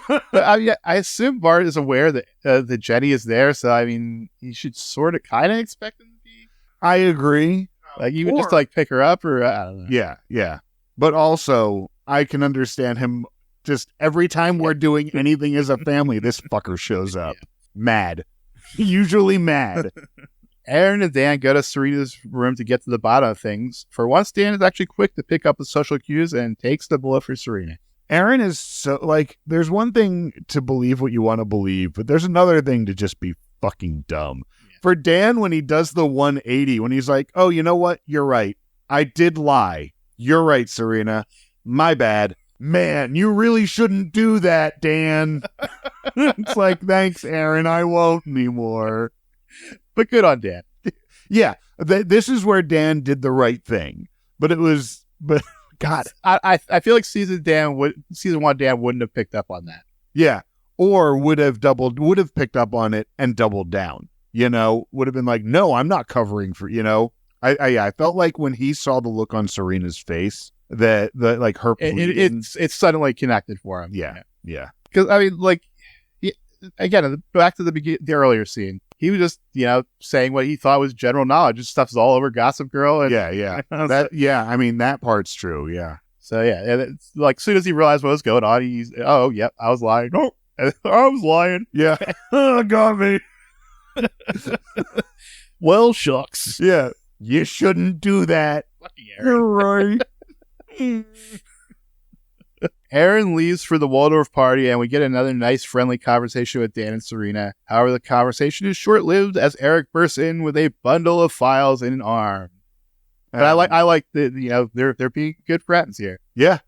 But I assume Bart is aware that Jenny is there, so I mean, he should sort of kind of expect him to be. I agree. Like, you would just like pick her up, or I don't know. Yeah. But also, I can understand him. Just every time we're doing anything as a family, this fucker shows up. Yeah. Mad. Usually mad. Aaron and Dan go to Serena's room to get to the bottom of things. For once, Dan is actually quick to pick up the social cues and takes the bullet for Serena. Aaron is so, there's one thing to believe what you want to believe, but there's another thing to just be fucking dumb. Yeah. For Dan, when he does the 180, when he's like, oh, you know what? You're right. I did lie. You're right, Serena. My bad. Man, you really shouldn't do that, Dan. It's like, thanks, Aaron. I won't anymore. But good on Dan. Yeah, this is where Dan did the right thing. But God, I feel like season 1 Dan wouldn't have picked up on that. Yeah, or would have picked up on it and doubled down. Would have been like, no, I'm not covering for. I felt like when he saw the look on Serena's face, that her it's suddenly connected for him. Yeah. Because I mean, again, back to the earlier scene. He was just, saying what he thought was general knowledge. Just stuff's all over Gossip Girl. And, yeah. I mean, that part's true. Yeah. So, yeah. And it's like, as soon as he realized what was going on, he's, oh, yep, I was lying. Oh, I was lying. Yeah. Got me. Well, shucks. Yeah. You shouldn't do that. Fucking Aaron. You're right. Aaron leaves for the Waldorf party, and we get another nice, friendly conversation with Dan and Serena. However, the conversation is short-lived as Eric bursts in with a bundle of files in an arm. But I like the they're being good friends here. Yeah.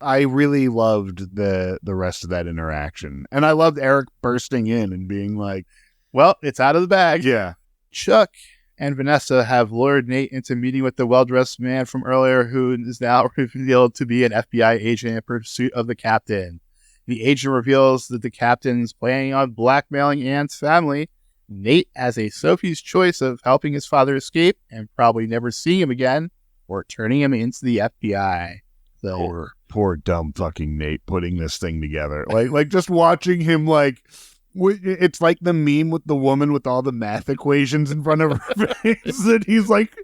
I really loved the rest of that interaction, and I loved Eric bursting in and being like, "Well, it's out of the bag." Yeah. Chuck and Vanessa have lured Nate into meeting with the well-dressed man from earlier, who is now revealed to be an FBI agent in pursuit of the captain. The agent reveals that the captain is planning on blackmailing Anne's family. Nate has a Sophie's choice of helping his father escape and probably never seeing him again, or turning him into the FBI. So, poor dumb fucking Nate putting this thing together. Like just watching him it's like the meme with the woman with all the math equations in front of her face that he's like,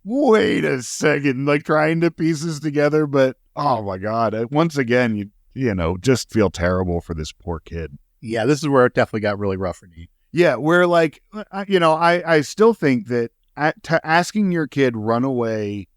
wait a second, trying to piece this together. But, oh my God, once again, you just feel terrible for this poor kid. Yeah, this is where it definitely got really rough for Nate. Yeah, where I still think that asking your kid run away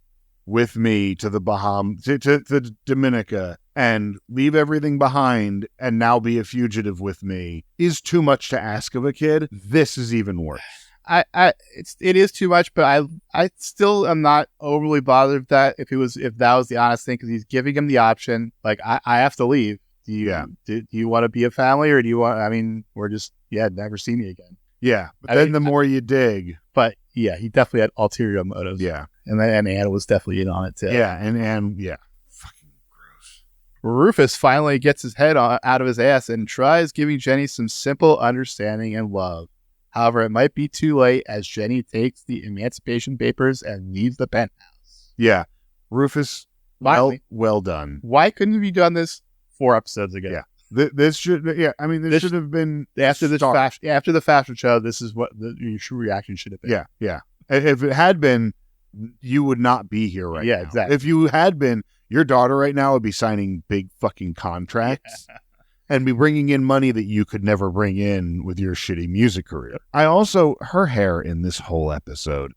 with me to the Bahamas, to Dominica, and leave everything behind and now be a fugitive with me is too much to ask of a kid. This is even worse. It is too much, but I still am not overly bothered with that if that was the honest thing, because he's giving him the option. Like, I have to leave. Do you want to be a family, or do you want? I mean, we're just never see me again. Yeah, but then the more you dig. But yeah, he definitely had ulterior motives. Yeah, and Anna was definitely in on it too. Yeah, and fucking gross. Rufus finally gets his head out of his ass and tries giving Jenny some simple understanding and love. However, it might be too late as Jenny takes the emancipation papers and leaves the penthouse. Yeah, Rufus, well done. Why couldn't we have done this 4 episodes ago? Yeah. This should have been after the fashion show. This is what your true reaction should have been. Yeah. If it had been, you would not be here right now. Yeah, exactly. If you had been, your daughter right now would be signing big fucking contracts and be bringing in money that you could never bring in with your shitty music career. Her hair in this whole episode,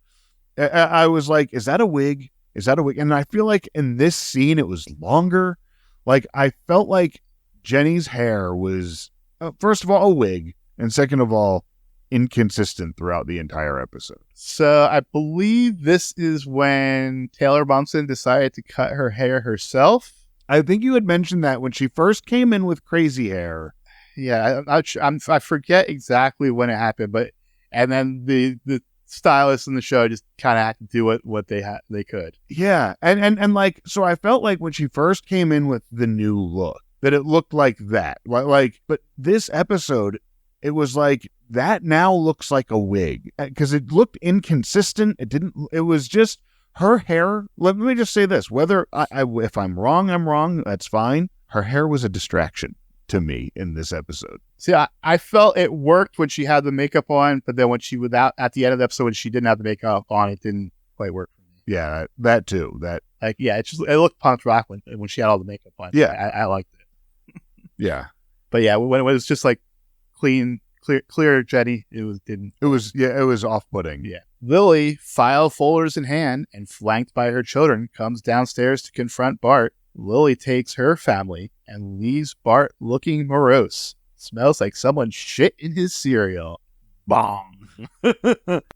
I was like, is that a wig? Is that a wig? And I feel like in this scene, it was longer. Like, I felt like Jenny's hair was, first of all, a wig, and second of all, inconsistent throughout the entire episode. So I believe this is when Taylor Momsen decided to cut her hair herself. I think you had mentioned that when she first came in with crazy hair. Yeah, I forget exactly when it happened, and then the stylists in the show just kind of had to do what they could. Yeah. And like, so I felt like when she first came in with the new look, that it looked like that. Like, but this episode, it was like, that now looks like a wig because it looked inconsistent. It was just her hair. Let me just say this, whether if I'm wrong, I'm wrong. That's fine. Her hair was a distraction to me in this episode. See, I felt it worked when she had the makeup on, but then when she without at the end of the episode when she didn't have the makeup on, it didn't quite work for me. Yeah, that too. It looked punk rock when she had all the makeup on. Yeah, I liked it. Yeah, but yeah, when it was just like clear Jenny, it was off-putting. Yeah. Lily, file folders in hand and flanked by her children, comes downstairs to confront Bart. Lily takes her family and leaves Bart looking morose. Smells like someone shit in his cereal. Bong.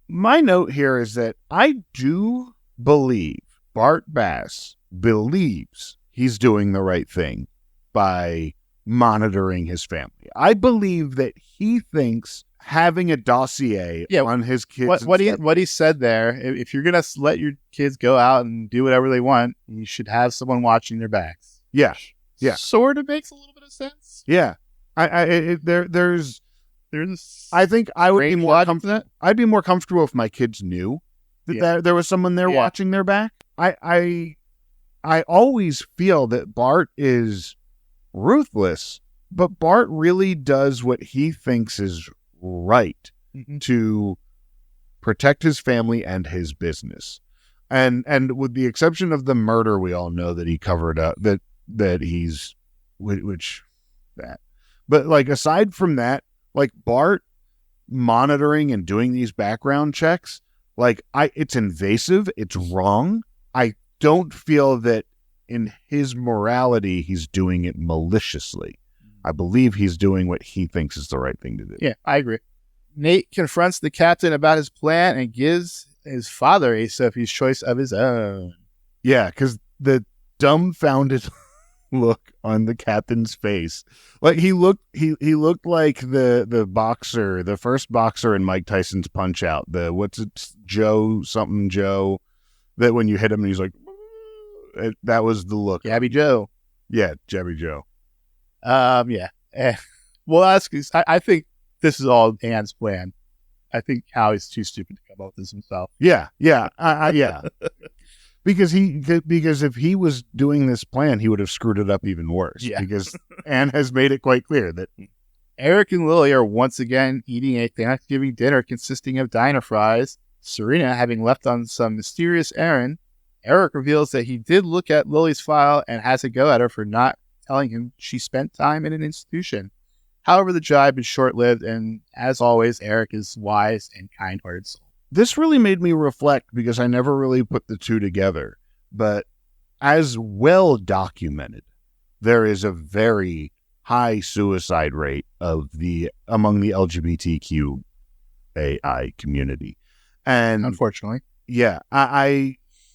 My note here is that I do believe Bart Bass believes he's doing the right thing by monitoring his family. I believe that he thinks having a dossier on his kids. What he said there, if you're going to let your kids go out and do whatever they want, you should have someone watching their backs. Yeah. Yeah. Sort of makes a little bit of sense. Yeah. There's I think I would be more comfortable. I'd be more comfortable if my kids knew that there was someone there watching their back. I always feel that Bart is ruthless, but Bart really does what he thinks is right to protect his family and his business. And with the exception of the murder, we all know that he covered up that he's but like aside from that, like Bart monitoring and doing these background checks, like it's invasive, it's wrong. I don't feel that in his morality he's doing it maliciously. I believe he's doing what he thinks is the right thing to do. Yeah, I agree. Nate confronts the captain about his plan and gives his father a Sophie's choice of his own. Yeah, because the dumbfounded look on the captain's face, like he looked like the boxer, the first boxer in Mike Tyson's Punch Out. Joe, that when you hit him and he's like, that was the look. Jabby Joe. Yeah, Jabby Joe. Yeah. Well, I think this is all Anne's plan. I think Howie's too stupid to come up with this himself. Yeah. Yeah. Because if he was doing this plan, he would have screwed it up even worse. Yeah. Because Anne has made it quite clear that Eric and Lily are once again eating a Thanksgiving dinner consisting of diner fries. Serena having left on some mysterious errand. Eric reveals that he did look at Lily's file and has a go at her for not telling him she spent time in an institution. However, the jibe is short-lived, and as always, Eric is wise and kind-hearted soul. This really made me reflect because I never really put the two together. But as well documented, there is a very high suicide rate among the LGBTQAI community. And unfortunately, yeah,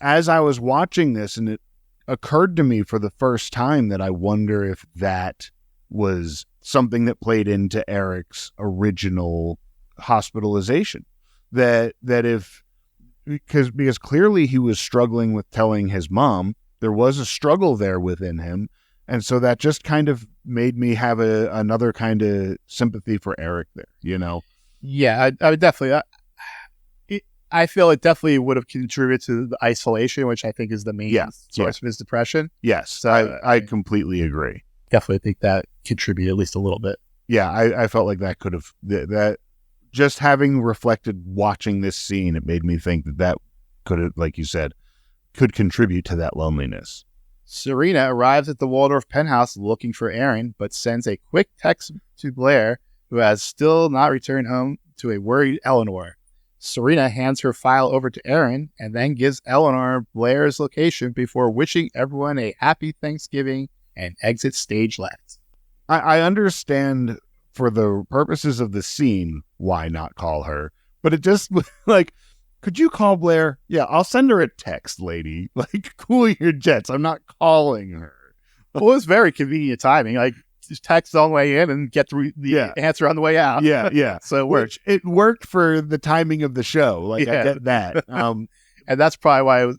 as I was watching this, and it occurred to me for the first time that I wonder if that was something that played into Eric's original hospitalization. Because clearly he was struggling with telling his mom, there was a struggle there within him. And so that just kind of made me have another kind of sympathy for Eric there, you know? Yeah, I would definitely. I feel it definitely would have contributed to the isolation, which I think is the main source of his depression. Yes, so I completely agree. Definitely think that contributed at least a little bit. Yeah, I felt like that could have, that just having reflected watching this scene, it made me think that could have, like you said, could contribute to that loneliness. Serena arrives at the Waldorf penthouse looking for Aaron, but sends a quick text to Blair, who has still not returned home, to a worried Eleanor. Serena hands her file over to Aaron and then gives Eleanor Blair's location before wishing everyone a happy Thanksgiving and exits stage left. I understand for the purposes of the scene why not call her, but it just like, could you call Blair? Yeah, I'll send her a text, lady. Like, cool your jets. I'm not calling her. Well, it's very convenient timing. Like, text on the way in and get the answer on the way out. Yeah. So it worked. Which it worked for the timing of the show. Like I get that. And that's probably why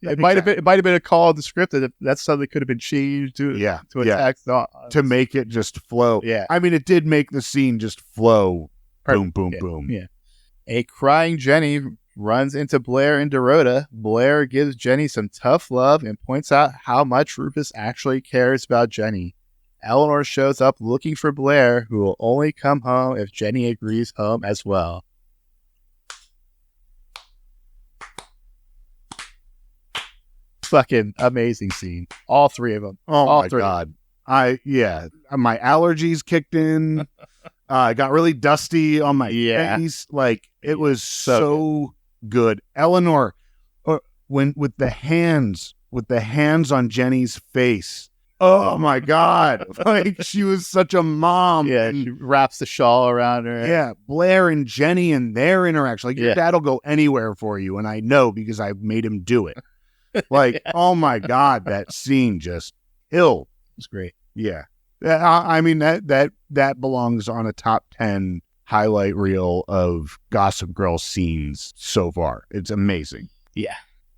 it might have been a call in the script that that's something that could have been changed to a text to make it just flow. Yeah. I mean, it did make the scene just flow. Perfect. Boom, boom, boom. Yeah. A crying Jenny runs into Blair and Dorota. Blair gives Jenny some tough love and points out how much Rufus actually cares about Jenny. Eleanor shows up looking for Blair, who will only come home if Jenny agrees home as well. Fucking amazing scene. All three of them. Oh my God. My allergies kicked in. I got really dusty on my face. Like it was so good. Eleanor, with the hands on Jenny's face. Oh my God. Like she was such a mom. Yeah. She wraps the shawl around her. Yeah. Blair and Jenny and their interaction. Like your dad'll go anywhere for you. And I know because I made him do it. Like, oh my God, that scene just killed. It's great. Yeah. I mean, that belongs on a top 10 highlight reel of Gossip Girl scenes so far. It's amazing. Yeah.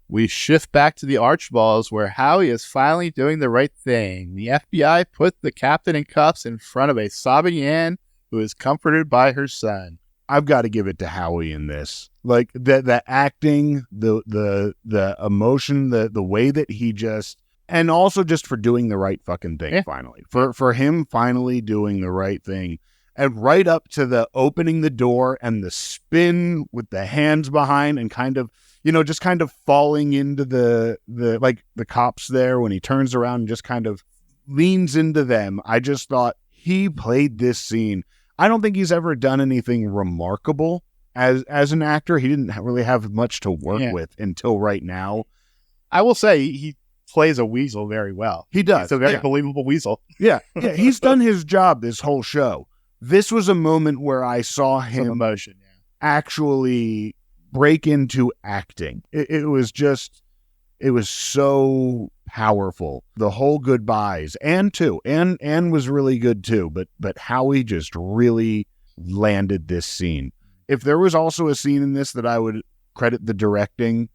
We shift back to the Archibalds, where Howie is finally doing the right thing. The FBI put the captain in cuffs in front of a sobbing Anne, who is comforted by her son. I've got to give it to Howie in this. Like the acting, the emotion, the way that he just, and also just for doing the right fucking thing finally. For him finally doing the right thing. And right up to the opening the door and the spin with the hands behind and kind of, just kind of falling into the cops there when he turns around and just kind of leans into them. I just thought he played this scene. I don't think he's ever done anything remarkable as an actor. He didn't really have much to work with until right now. I will say he plays a weasel very well. He does. He's a very believable weasel. Yeah. He's done his job this whole show. This was a moment where I saw him some emotion, actually break into acting. It was so powerful. The whole goodbyes, Anne was really good too, but Howie just really landed this scene. If there was also a scene in this that I would credit the directing,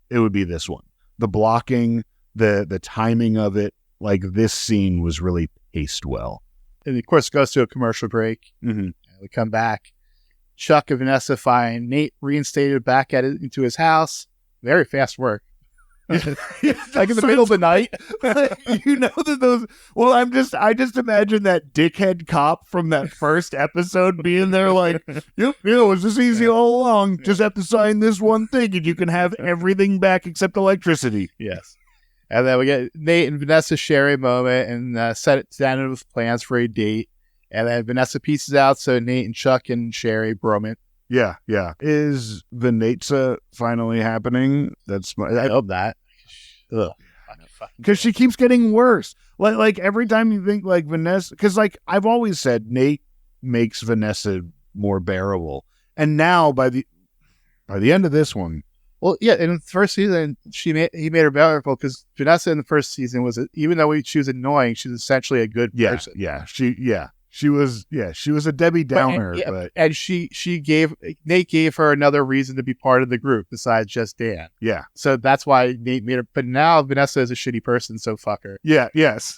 it would be this one. The blocking, the timing of it, like this scene was really paced well. And of course, it goes to a commercial break. Mm-hmm. We come back. Chuck and Vanessa find Nate reinstated back into his house. Very fast work. Like in the middle of the night. That those. Well, I just imagine that dickhead cop from that first episode being there, like, yep, it was this easy all along. Just have to sign this one thing, and you can have everything back except electricity. Yes. And then we get Nate and Vanessa share a moment and set down with plans for a date. And then Vanessa pieces out, so Nate and Chuck can share a bromance. Yeah. Is Vanessa finally happening? I hope that. Because she keeps getting worse. Like every time you think like Vanessa, because like I've always said, Nate makes Vanessa more bearable, and now by the end of this one, well, yeah, in the first season he made her bearable because Vanessa in the first season was, even though she was annoying, she's essentially a good person. She was a Debbie Downer, and Nate gave her another reason to be part of the group besides just Dan. Yeah. So that's why Nate made her. But now Vanessa is a shitty person, so fuck her. Yeah. Yes.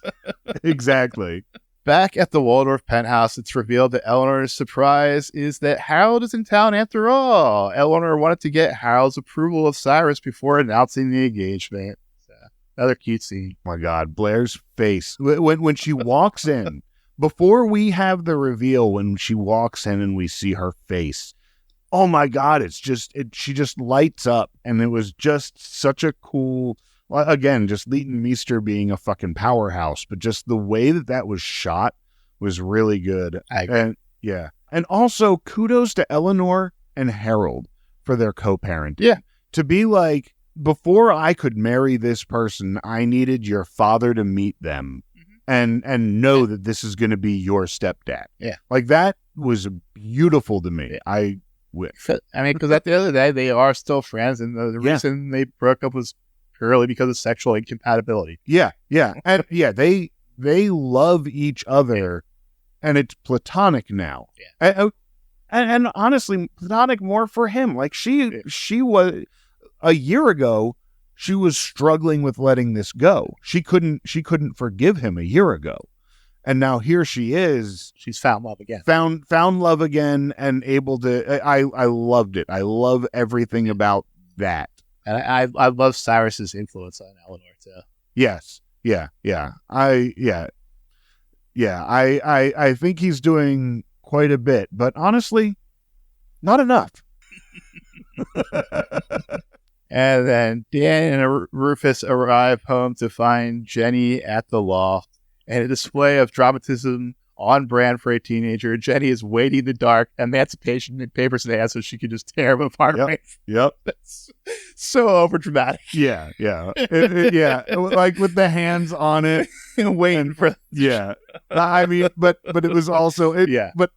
Exactly. Back at the Waldorf penthouse, it's revealed that Eleanor's surprise is that Harold is in town after all. Eleanor wanted to get Harold's approval of Cyrus before announcing the engagement. So, another cute scene. Oh my God, Blair's face when she walks in. Before we have the reveal, when she walks in and we see her face, oh my God, she just lights up. And it was just such a cool, again, just Leighton Meester being a fucking powerhouse, but just the way that was shot was really good. And also kudos to Eleanor and Harold for their co-parenting. Yeah. To be like, before I could marry this person, I needed your father to meet them. And know that this is going to be your stepdad. Yeah. Like that was beautiful to me. Yeah. I mean, because at the end of the day, they are still friends. And the reason they broke up was purely because of sexual incompatibility. Yeah. And they they love each other, and it's platonic now. Yeah. And honestly, platonic more for him. Like she was a year ago, she was struggling with letting this go. She couldn't forgive him a year ago. And now here she is. She's found love again. Found love again and able to. I loved it. I love everything about that. And I love Cyrus's influence on Eleanor too. Yes. Yeah. I think he's doing quite a bit, but honestly, not enough. And then Dan and Rufus arrive home to find Jenny at the loft. And a display of dramatism on brand for a teenager. Jenny is waiting in the dark, emancipation and papers in hand so she can just tear them apart. Yep. That's so overdramatic. Yeah. Yeah. Like with the hands on it. Waiting for... Yeah. I mean, but it was also... But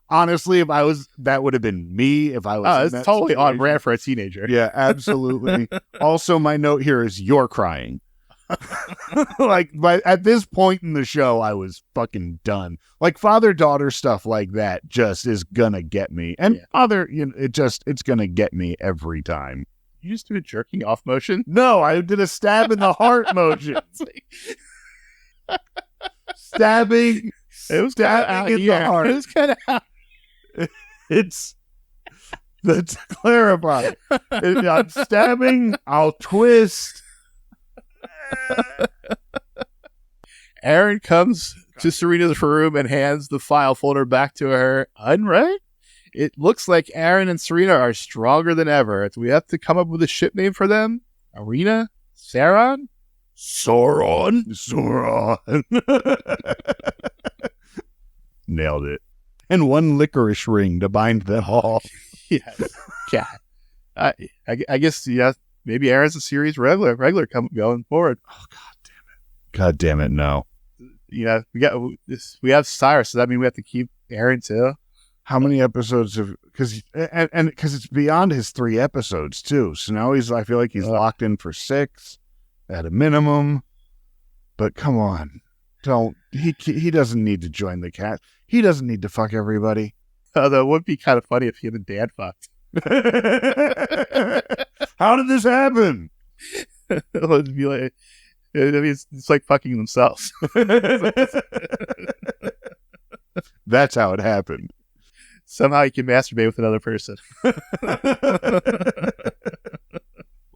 honestly, if I was... That would have been me if I was... it's totally on brand for a teenager. Yeah, absolutely. Also, my note here is you're crying. Like, but at this point in the show, I was fucking done. Like father-daughter stuff like that just is gonna get me. And it's gonna get me every time. You just do a jerking off motion? No, I did a stab in the heart motion. Stabbing. It was stabbing in the heart. It was kind of. It's. Let's clarify. I'm stabbing. I'll twist. Aaron comes to Serena's room and hands the file folder back to her unread. It looks like Aaron and Serena are stronger than ever. Do we have to come up with a ship name for them? Arena? Sauron? Sauron. Nailed it. And one licorice ring to bind them all. Yes. Yeah. I guess, yeah. Maybe Aaron's a series regular going forward. Oh, God damn it, no. You know, we have Cyrus, so that means we have to keep Aaron too. How many episodes of... Because it's beyond his 3 episodes, too. So now I feel like he's locked in for 6 at a minimum. But come on. He doesn't need to join the cast. He doesn't need to fuck everybody. Although it would be kind of funny if he and Dan fucked. How did this happen? It would be like, it's like fucking themselves. That's how it happened. Somehow you can masturbate with another person.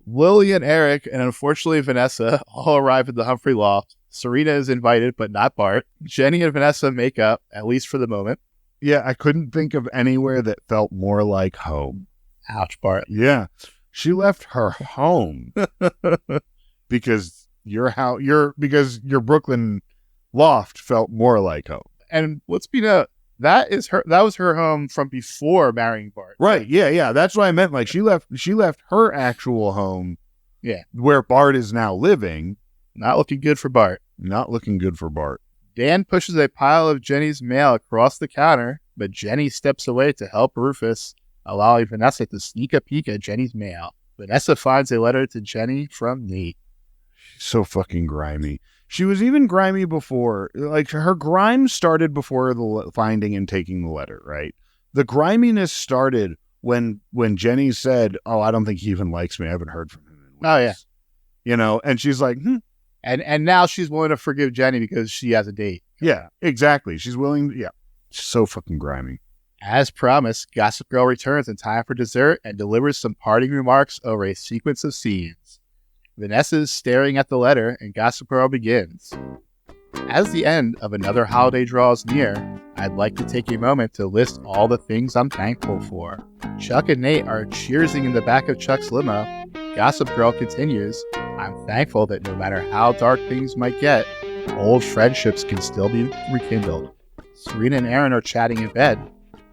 Lily and Eric, and unfortunately Vanessa, all arrive at the Humphrey loft. Serena is invited, but not Bart. Jenny and Vanessa make up, at least for the moment. Yeah, I couldn't think of anywhere that felt more like home. Ouch, Bart. Yeah. She left her home because your Brooklyn loft felt more like home. And let's be known, that was her home from before marrying Bart. Right. Yeah. That's what I meant. Like she left her actual home. Yeah. Where Bart is now living. Not looking good for Bart. Dan pushes a pile of Jenny's mail across the counter, but Jenny steps away to help Rufus, allowing Vanessa to sneak a peek at Jenny's mail. Vanessa finds a letter to Jenny from Nate. She's so fucking grimy. She was even grimy before. Like, her grime started before the finding and taking the letter, right? The griminess started when Jenny said, "Oh, I don't think he even likes me. I haven't heard from him in weeks." Oh, yeah. You know, and she's like, And now she's willing to forgive Jenny because she has a date. Yeah, exactly. She's willing. Yeah. She's so fucking grimy. As promised, Gossip Girl returns in time for dessert and delivers some parting remarks over a sequence of scenes. Vanessa is staring at the letter and Gossip Girl begins. As the end of another holiday draws near, I'd like to take a moment to list all the things I'm thankful for. Chuck and Nate are cheersing in the back of Chuck's limo. Gossip Girl continues, I'm thankful that no matter how dark things might get, old friendships can still be rekindled. Serena and Aaron are chatting in bed.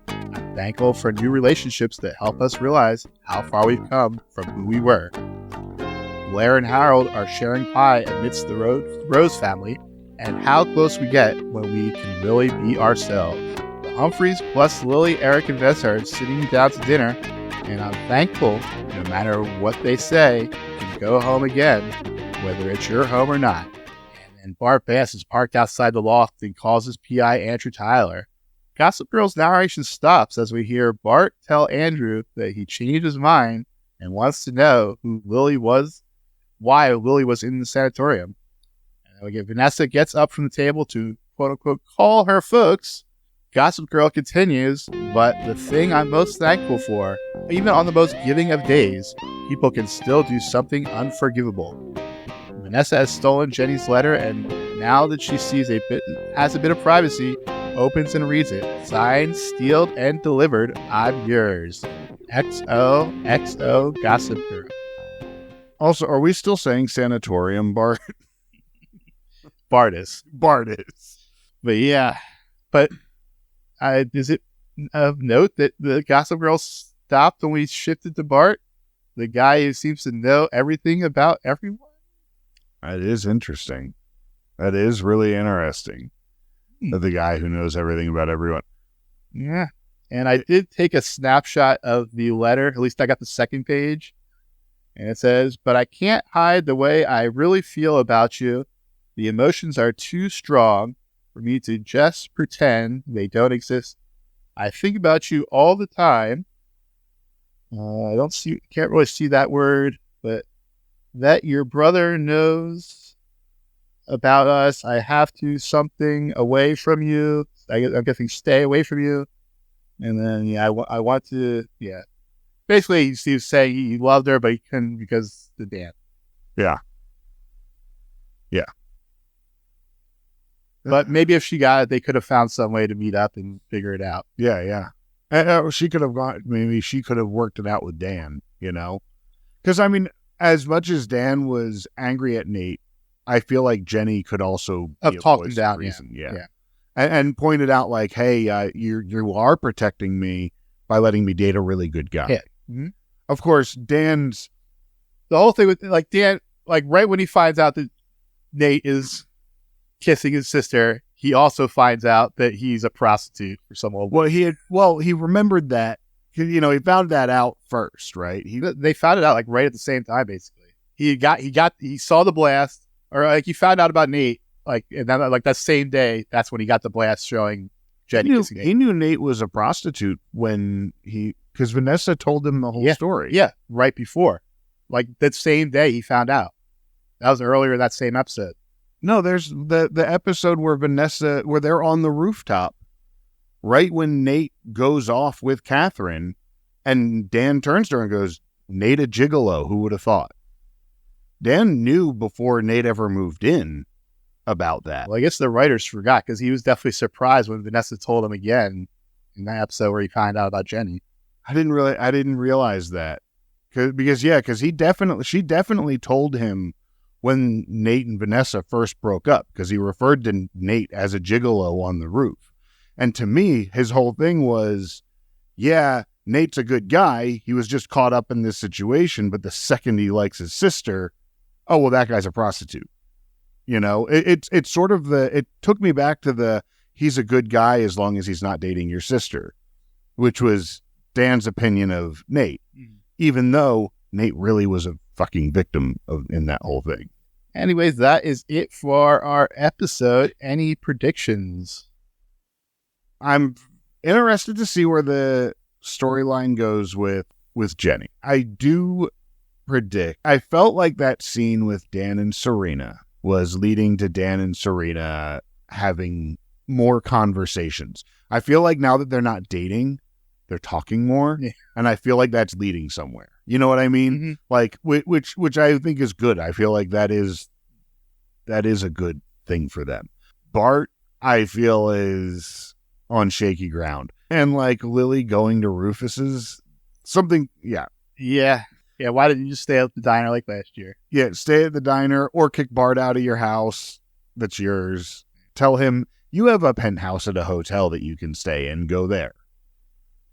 I'm thankful for new relationships that help us realize how far we've come from who we were. Blair and Harold are sharing pie amidst the Rose family, and how close we get when we can really be ourselves. The Humphreys plus Lily, Eric, and Vanessa are sitting down to dinner, and I'm thankful, no matter what they say, you can go home again, whether it's your home or not. And And Bart Bass is parked outside the loft and calls his PI, Andrew Tyler. Gossip Girl's narration stops as we hear Bart tell Andrew that he changed his mind and wants to know who Lily was, why Lily was in the sanatorium. And we get Vanessa gets up from the table to, quote-unquote, call her folks. Gossip Girl continues, but the thing I'm most thankful for, even on the most giving of days, people can still do something unforgivable. Vanessa has stolen Jenny's letter, and now that she has a bit of privacy, opens and reads it. Signed, sealed, and delivered. I'm yours. XOXO Gossip Girl. Also, are we still saying sanatorium, Bart? Bart is. But yeah. But is it of note that the Gossip Girl stopped when we shifted to Bart? The guy who seems to know everything about everyone? That is interesting. That is really interesting. The guy who knows everything about everyone. Yeah. And I did take a snapshot of the letter. At least I got the second page. And it says, but I can't hide the way I really feel about you. The emotions are too strong for me to just pretend they don't exist. I think about you all the time. Can't really see that word, but that your brother knows about us. I have to something away from you. I'm guessing stay away from you. And then, I want to, Basically, he was saying he loved her, but he couldn't because the Dan. Yeah. But maybe if she got it, they could have found some way to meet up and figure it out. Yeah. She could have maybe she could have worked it out with Dan, Because, I mean, as much as Dan was angry at Nate, I feel like Jenny could also have talked him down. Yeah. And pointed out, like, hey, you are protecting me by letting me date a really good guy. Yeah. Mm-hmm. Of course, Dan's... The whole thing with, like, Dan, like, right when he finds out that Nate is kissing his sister, he also finds out that he's a prostitute for some old... he remembered that. He found that out first, right? They found it out, like, right at the same time, basically. He saw the blast, or, like, he found out about Nate, like, and then, like, that same day, that's when he got the blast showing Jenny kissing Nate. He knew Nate was a prostitute because Vanessa told him the whole story. Yeah, right before. Like, that same day he found out. That was earlier in that same episode. No, there's the episode where they're on the rooftop, right when Nate goes off with Catherine, and Dan turns to her and goes, Nate a gigolo, who would have thought? Dan knew before Nate ever moved in about that. Well, I guess the writers forgot, because he was definitely surprised when Vanessa told him again in that episode where he found out about Jenny. I didn't realize that. Because she definitely told him when Nate and Vanessa first broke up, because he referred to Nate as a gigolo on the roof. And to me, his whole thing was, Nate's a good guy. He was just caught up in this situation, but the second he likes his sister, oh, well, that guy's a prostitute. It's sort of it took me back to he's a good guy as long as he's not dating your sister, which was Dan's opinion of Nate, even though Nate really was a fucking victim in that whole thing. Anyways, that is it for our episode. Any predictions? I'm interested to see where the storyline goes with Jenny. I do predict. I felt like that scene with Dan and Serena was leading to Dan and Serena having more conversations. I feel like now that they're not dating, they're talking more, and I feel like that's leading somewhere. You know what I mean? Mm-hmm. Like, which I think is good. I feel like that is a good thing for them. Bart, I feel, is on shaky ground, and like Lily going to Rufus's something. Yeah. Why didn't you just stay at the diner like last year? Yeah, stay at the diner or kick Bart out of your house that's yours. Tell him you have a penthouse at a hotel that you can stay in. Go there.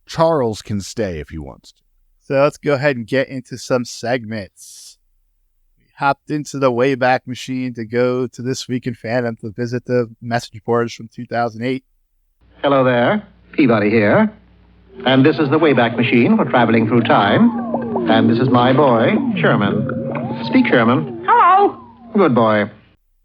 Charles can stay if he wants to. So let's go ahead and get into some segments. We hopped into the Wayback Machine to go to This Week in Fandom to visit the message boards from 2008. Hello there, Peabody here. And this is the Wayback Machine for traveling through time. And this is my boy, Sherman. Speak, Sherman. Hello. Good boy.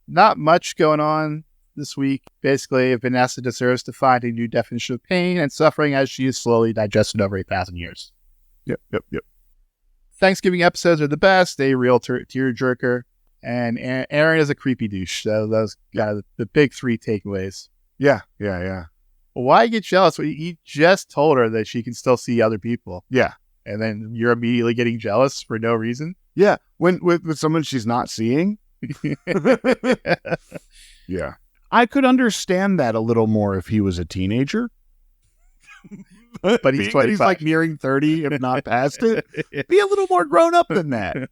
not much going on this week. Basically, Vanessa deserves to find a new definition of pain and suffering as she is slowly digested over 1,000 years. Yep. Thanksgiving episodes are the best. They real tearjerker. And Aaron is a creepy douche. So those got the big 3 takeaways. Yeah. Why get jealous? He just told her that she can still see other people. Yeah. And then you're immediately getting jealous for no reason. Yeah. When with someone she's not seeing. Yeah. I could understand that a little more if he was a teenager. But he's 25. He's like nearing 30, if not past it. Be a little more grown up than that.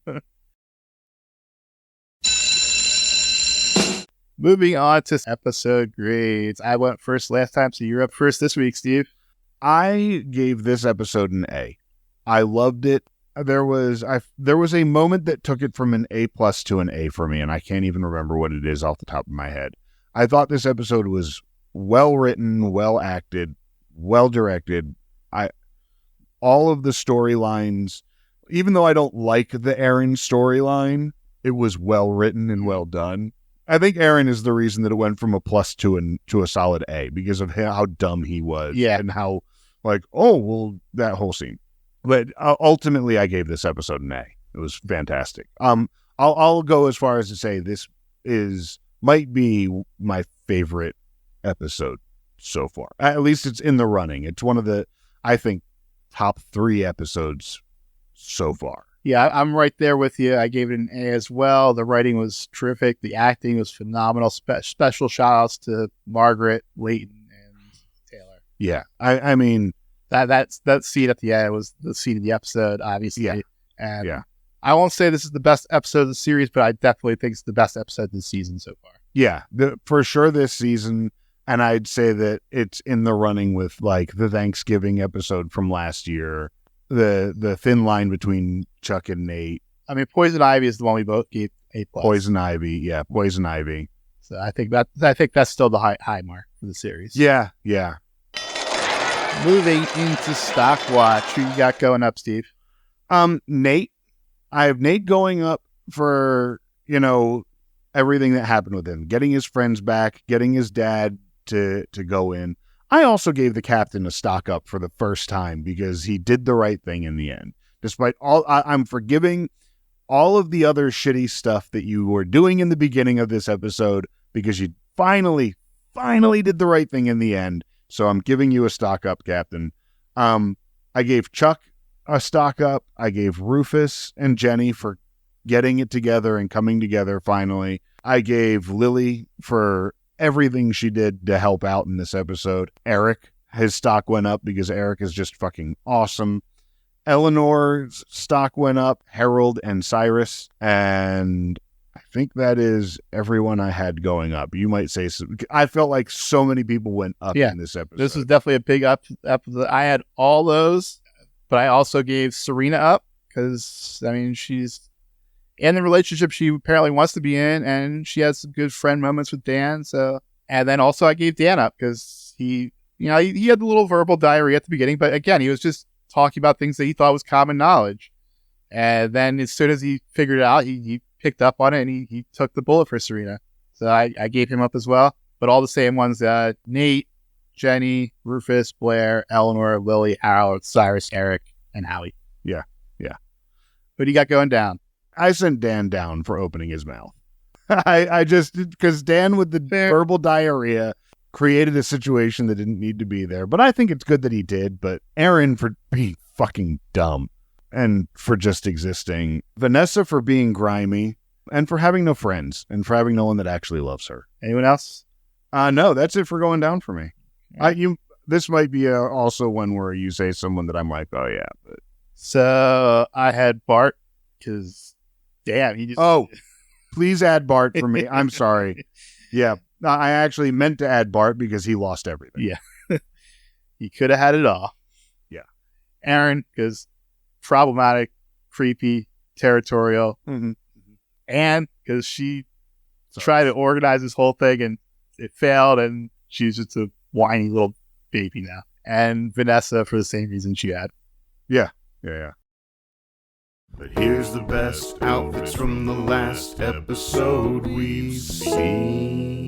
Moving on to episode grades. I went first last time, so you're up first this week, Steve. I gave this episode an A. I loved it. There was a moment that took it from an A+ to an A for me, and I can't even remember what it is off the top of my head. I thought this episode was well written, well acted, well directed. All of the storylines, even though I don't like the Aaron storyline, it was well written and well done. I think Aaron is the reason that it went from a plus to a solid A because of how dumb he was. Yeah. And how that whole scene. But ultimately, I gave this episode an A. It was fantastic. I'll go as far as to say this might be my favorite episode so far. At least it's in the running. It's one of the, I think, top 3 episodes so far. Yeah, I'm right there with you. I gave it an A as well. The writing was terrific. The acting was phenomenal. Special shout-outs to Margaret, Leighton, and Taylor. Yeah, I mean... That scene at the end was the scene of the episode, obviously. Yeah. And yeah. I won't say this is the best episode of the series, but I definitely think it's the best episode of the season so far. Yeah, for sure this season. And I'd say that it's in the running with like the Thanksgiving episode from last year, the thin line between Chuck and Nate. I mean, Poison Ivy is the one we both gave A+. Poison Ivy. So I think that's still the high mark for the series. Yeah. Moving into Stock Watch, who you got going up, Steve? Nate. I have Nate going up for, everything that happened with him, getting his friends back, getting his dad to go in. I also gave the captain a stock up for the first time because he did the right thing in the end. Despite all, I'm forgiving all of the other shitty stuff that you were doing in the beginning of this episode because you finally did the right thing in the end. So I'm giving you a stock up, Captain. I gave Chuck a stock up. I gave Rufus and Jenny for getting it together and coming together finally. I gave Lily for everything she did to help out in this episode. Eric, his stock went up because Eric is just fucking awesome. Eleanor's stock went up, Harold and Cyrus, and I think that is everyone I had going up. You might say so. I felt like so many people went up in this episode. This was definitely a big up. I had all those, but I also gave Serena up because, I mean, she's in the relationship she apparently wants to be in, and she has some good friend moments with Dan. So, and then also I gave Dan up because he had the little verbal diarrhea at the beginning, but again, he was just talking about things that he thought was common knowledge. And then as soon as he figured it out, he picked up on it and he took the bullet for Serena. So I gave him up as well. But all the same ones, Nate, Jenny, Rufus, Blair, Eleanor, Lily, Harold, Cyrus, Eric, and Howie. Yeah. Who do you got going down? I sent Dan down for opening his mouth. I just, because Dan with the verbal diarrhea created a situation that didn't need to be there. But I think it's good that he did. But Aaron for being fucking dumb and for just existing. Vanessa for being grimy and for having no friends and for having no one that actually loves her. Anyone else? No, that's it for going down for me. This might be also one where you say someone that I'm like, oh yeah. But. So I had Bart because, damn, he just. Oh, please add Bart for me. I'm sorry. Yeah, I actually meant to add Bart because he lost everything. Yeah, he could have had it all. Yeah, Aaron because problematic, creepy, territorial, and because she tried to organize this whole thing and it failed, and she's just a whiny little baby now. And Vanessa for the same reasons you had. Yeah. But here's the best outfits from the last episode we've seen.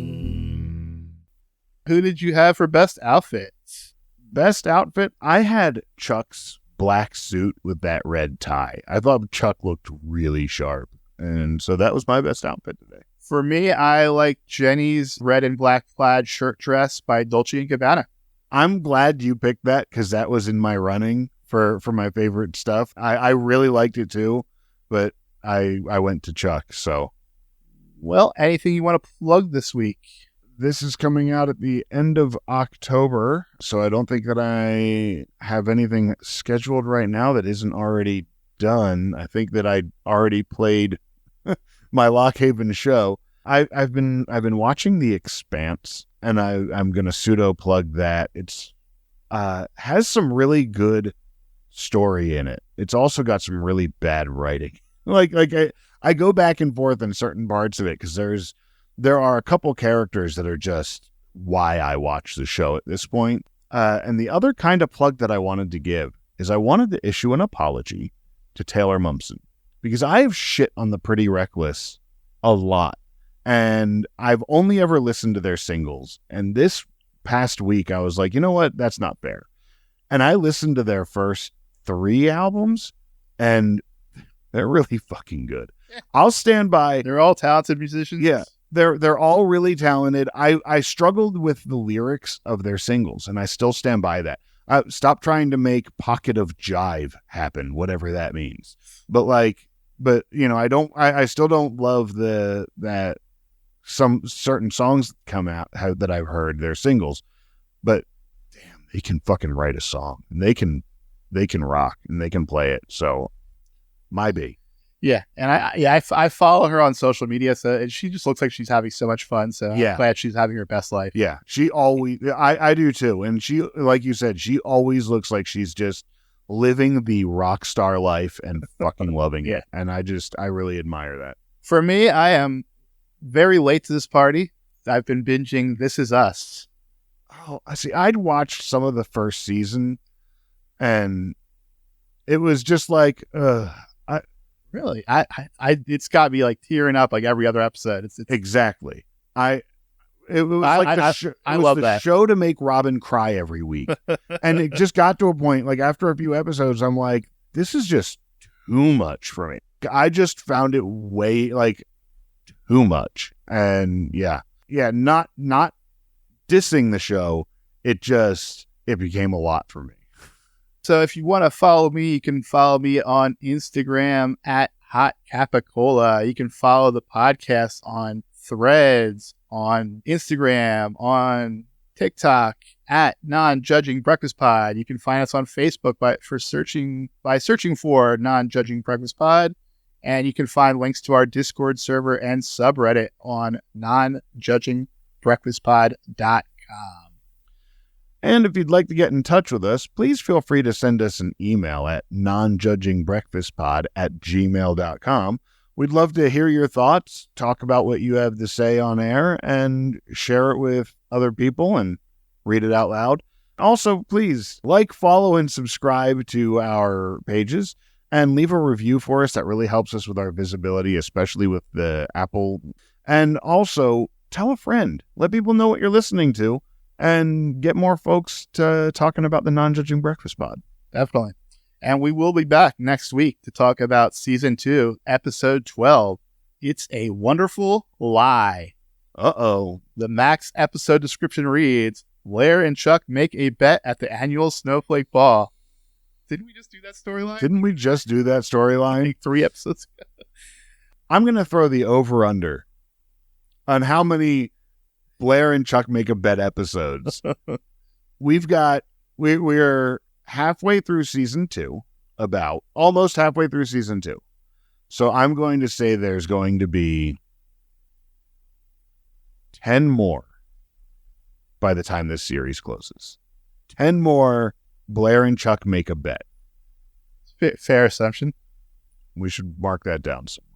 Who did you have for best outfits? Best outfit? I had Chuck's black suit with that red tie. I thought Chuck looked really sharp. And so that was my best outfit today. For me, I like Jenny's red and black plaid shirt dress by Dolce & Gabbana. I'm glad you picked that because that was in my running for my favorite stuff. I really liked it too, but I went to Chuck. So, well, anything you want to plug this week? This is coming out at the end of October, so I don't think that I have anything scheduled right now that isn't already done. I think that I already played my Lockhaven show. I've been watching The Expanse, and I'm gonna pseudo plug that. It's has some really good story in it. It's also got some really bad writing. Like I go back and forth in certain parts of it because there are a couple characters that are just why I watch the show at this point. And the other kind of plug that I wanted to give is I wanted to issue an apology to Taylor Momsen because I have shit on the Pretty Reckless a lot. And I've only ever listened to their singles. And this past week, I was like, you know what? That's not fair. And I listened to their first 3 albums, and they're really fucking good. I'll stand by. They're all talented musicians. Yeah. They're all really talented. I struggled with the lyrics of their singles, and I still stand by that. Stop trying to make Pocket of Jive happen, whatever that means. But you know, I still don't love that some certain songs come out that I've heard they're singles, but damn, they can fucking write a song, and they can rock, and they can play it. So my B. Yeah, and I follow her on social media, so and she just looks like she's having so much fun. So yeah. I'm glad she's having her best life. Yeah, she always. I do too, and she, like you said, she always looks like she's just living the rock star life and fucking loving it. And I really admire that. For me, I am very late to this party. I've been binging This Is Us. Oh, I see. I'd watched some of the first season, and it was just like, Really, it's got me like tearing up like every other episode. It's exactly. It was like I love that show to make Robin cry every week, and it just got to a point like after a few episodes, I'm like, this is just too much for me. I just found it way like too much, and not dissing the show. It became a lot for me. So if you want to follow me, you can follow me on Instagram at Hot Capicola. You can follow the podcast on Threads, on Instagram, on TikTok at Non-Judging Breakfast Pod. You can find us on Facebook by searching for Non-Judging Breakfast Pod. And you can find links to our Discord server and subreddit on nonjudgingbreakfastpod.com. And if you'd like to get in touch with us, please feel free to send us an email at nonjudgingbreakfastpod@gmail.com. We'd love to hear your thoughts, talk about what you have to say on air, and share it with other people and read it out loud. Also, please like, follow, and subscribe to our pages and leave a review for us. That really helps us with our visibility, especially with the Apple. And also, tell a friend. Let people know what you're listening to. And get more folks to talking about the Non-Judging Breakfast Pod. Definitely. And we will be back next week to talk about Season 2, Episode 12. It's a Wonderful Lie. Uh-oh. The Max episode description reads, Blair and Chuck make a bet at the annual Snowflake Ball. Didn't we just do that storyline? Like 3 episodes ago. I'm going to throw the over-under on how many Blair and Chuck make a bet episodes. We're halfway through season 2, almost halfway through season 2. So I'm going to say there's going to be 10 more by the time this series closes. 10 more Blair and Chuck make a bet. Fair assumption. We should mark that down somewhere.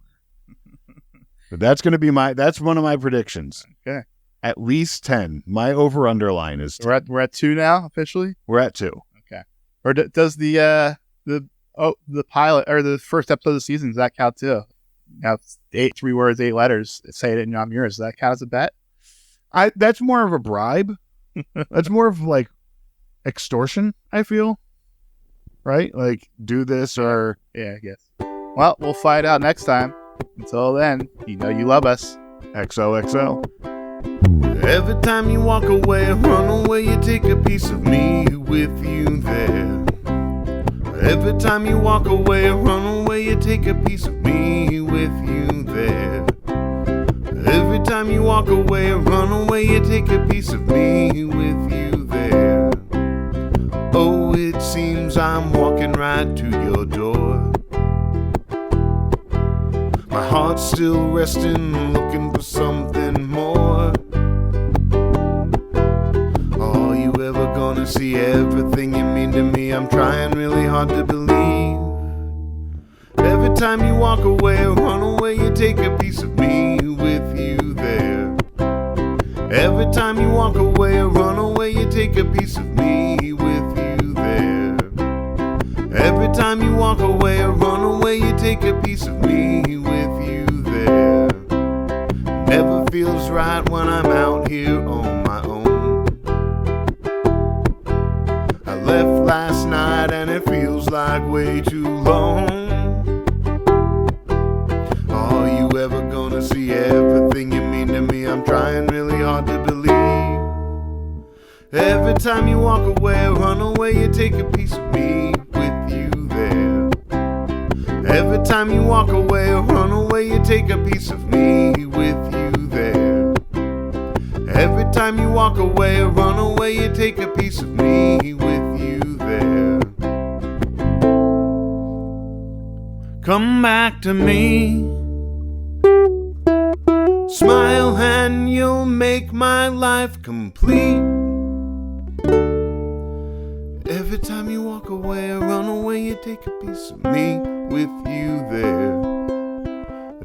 But that's going to be that's one of my predictions. Okay. At least 10. My over-underline is 10. We're at 2 now, officially? We're at 2. Okay. Or does the Oh, the pilot or the first episode of the season, does that count too? Now it's 3 words, 8 letters. Say it and I'm yours. Does that count as a bet? That's more of a bribe. That's more of like extortion, I feel. Right? Like, do this or... Yeah, I guess. Well, we'll find out next time. Until then, you know you love us. XOXO. Every time you walk away, run away, you take a piece of me with you there. Every time you walk away, run away, you take a piece of me with you there. Every time you walk away, run away, you take a piece of me with you there. Oh, it seems I'm walking right to your door. My heart's still resting, looking for something more. Are you ever gonna see everything you mean to me? I'm trying really hard to believe. Every time you walk away, run away, you take a piece of me with you there. Every time you walk away, run away, you take a piece of me with you there. Every time you walk away, run away, you take a piece of me with you there. Never feels right when I'm out here on my own. I left last night and it feels like way too long. Are you ever gonna see everything you mean to me? I'm trying really hard to believe. Every time you walk away, run away, you take a piece of me with you there. Every time you walk away, run away, you take a piece of me with you there. Every time you walk away, run away, you take a piece of me with you there. Come back to me. Smile and you'll make my life complete. Every time you walk away, run away, you take a piece of me with you there.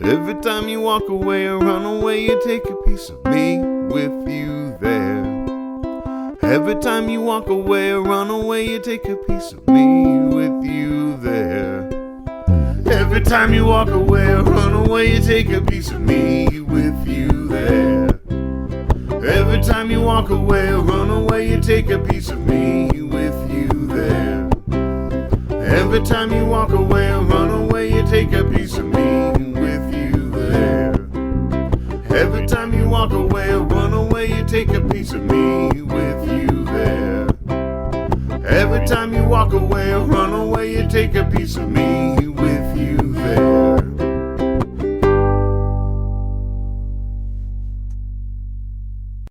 Every time you walk away, run away, you take a piece of me with you there. Every time you walk away, run away, you take a piece of me with you there. Every time you walk away, run away, you take a piece of me with you there. Every time you walk away, run away, you take a piece of me with you there. Every time you walk away, run away, you take a piece of me with you there. Every time you walk away, run away, you take a piece of me with you there. Every time you walk away, run away, you take a piece of me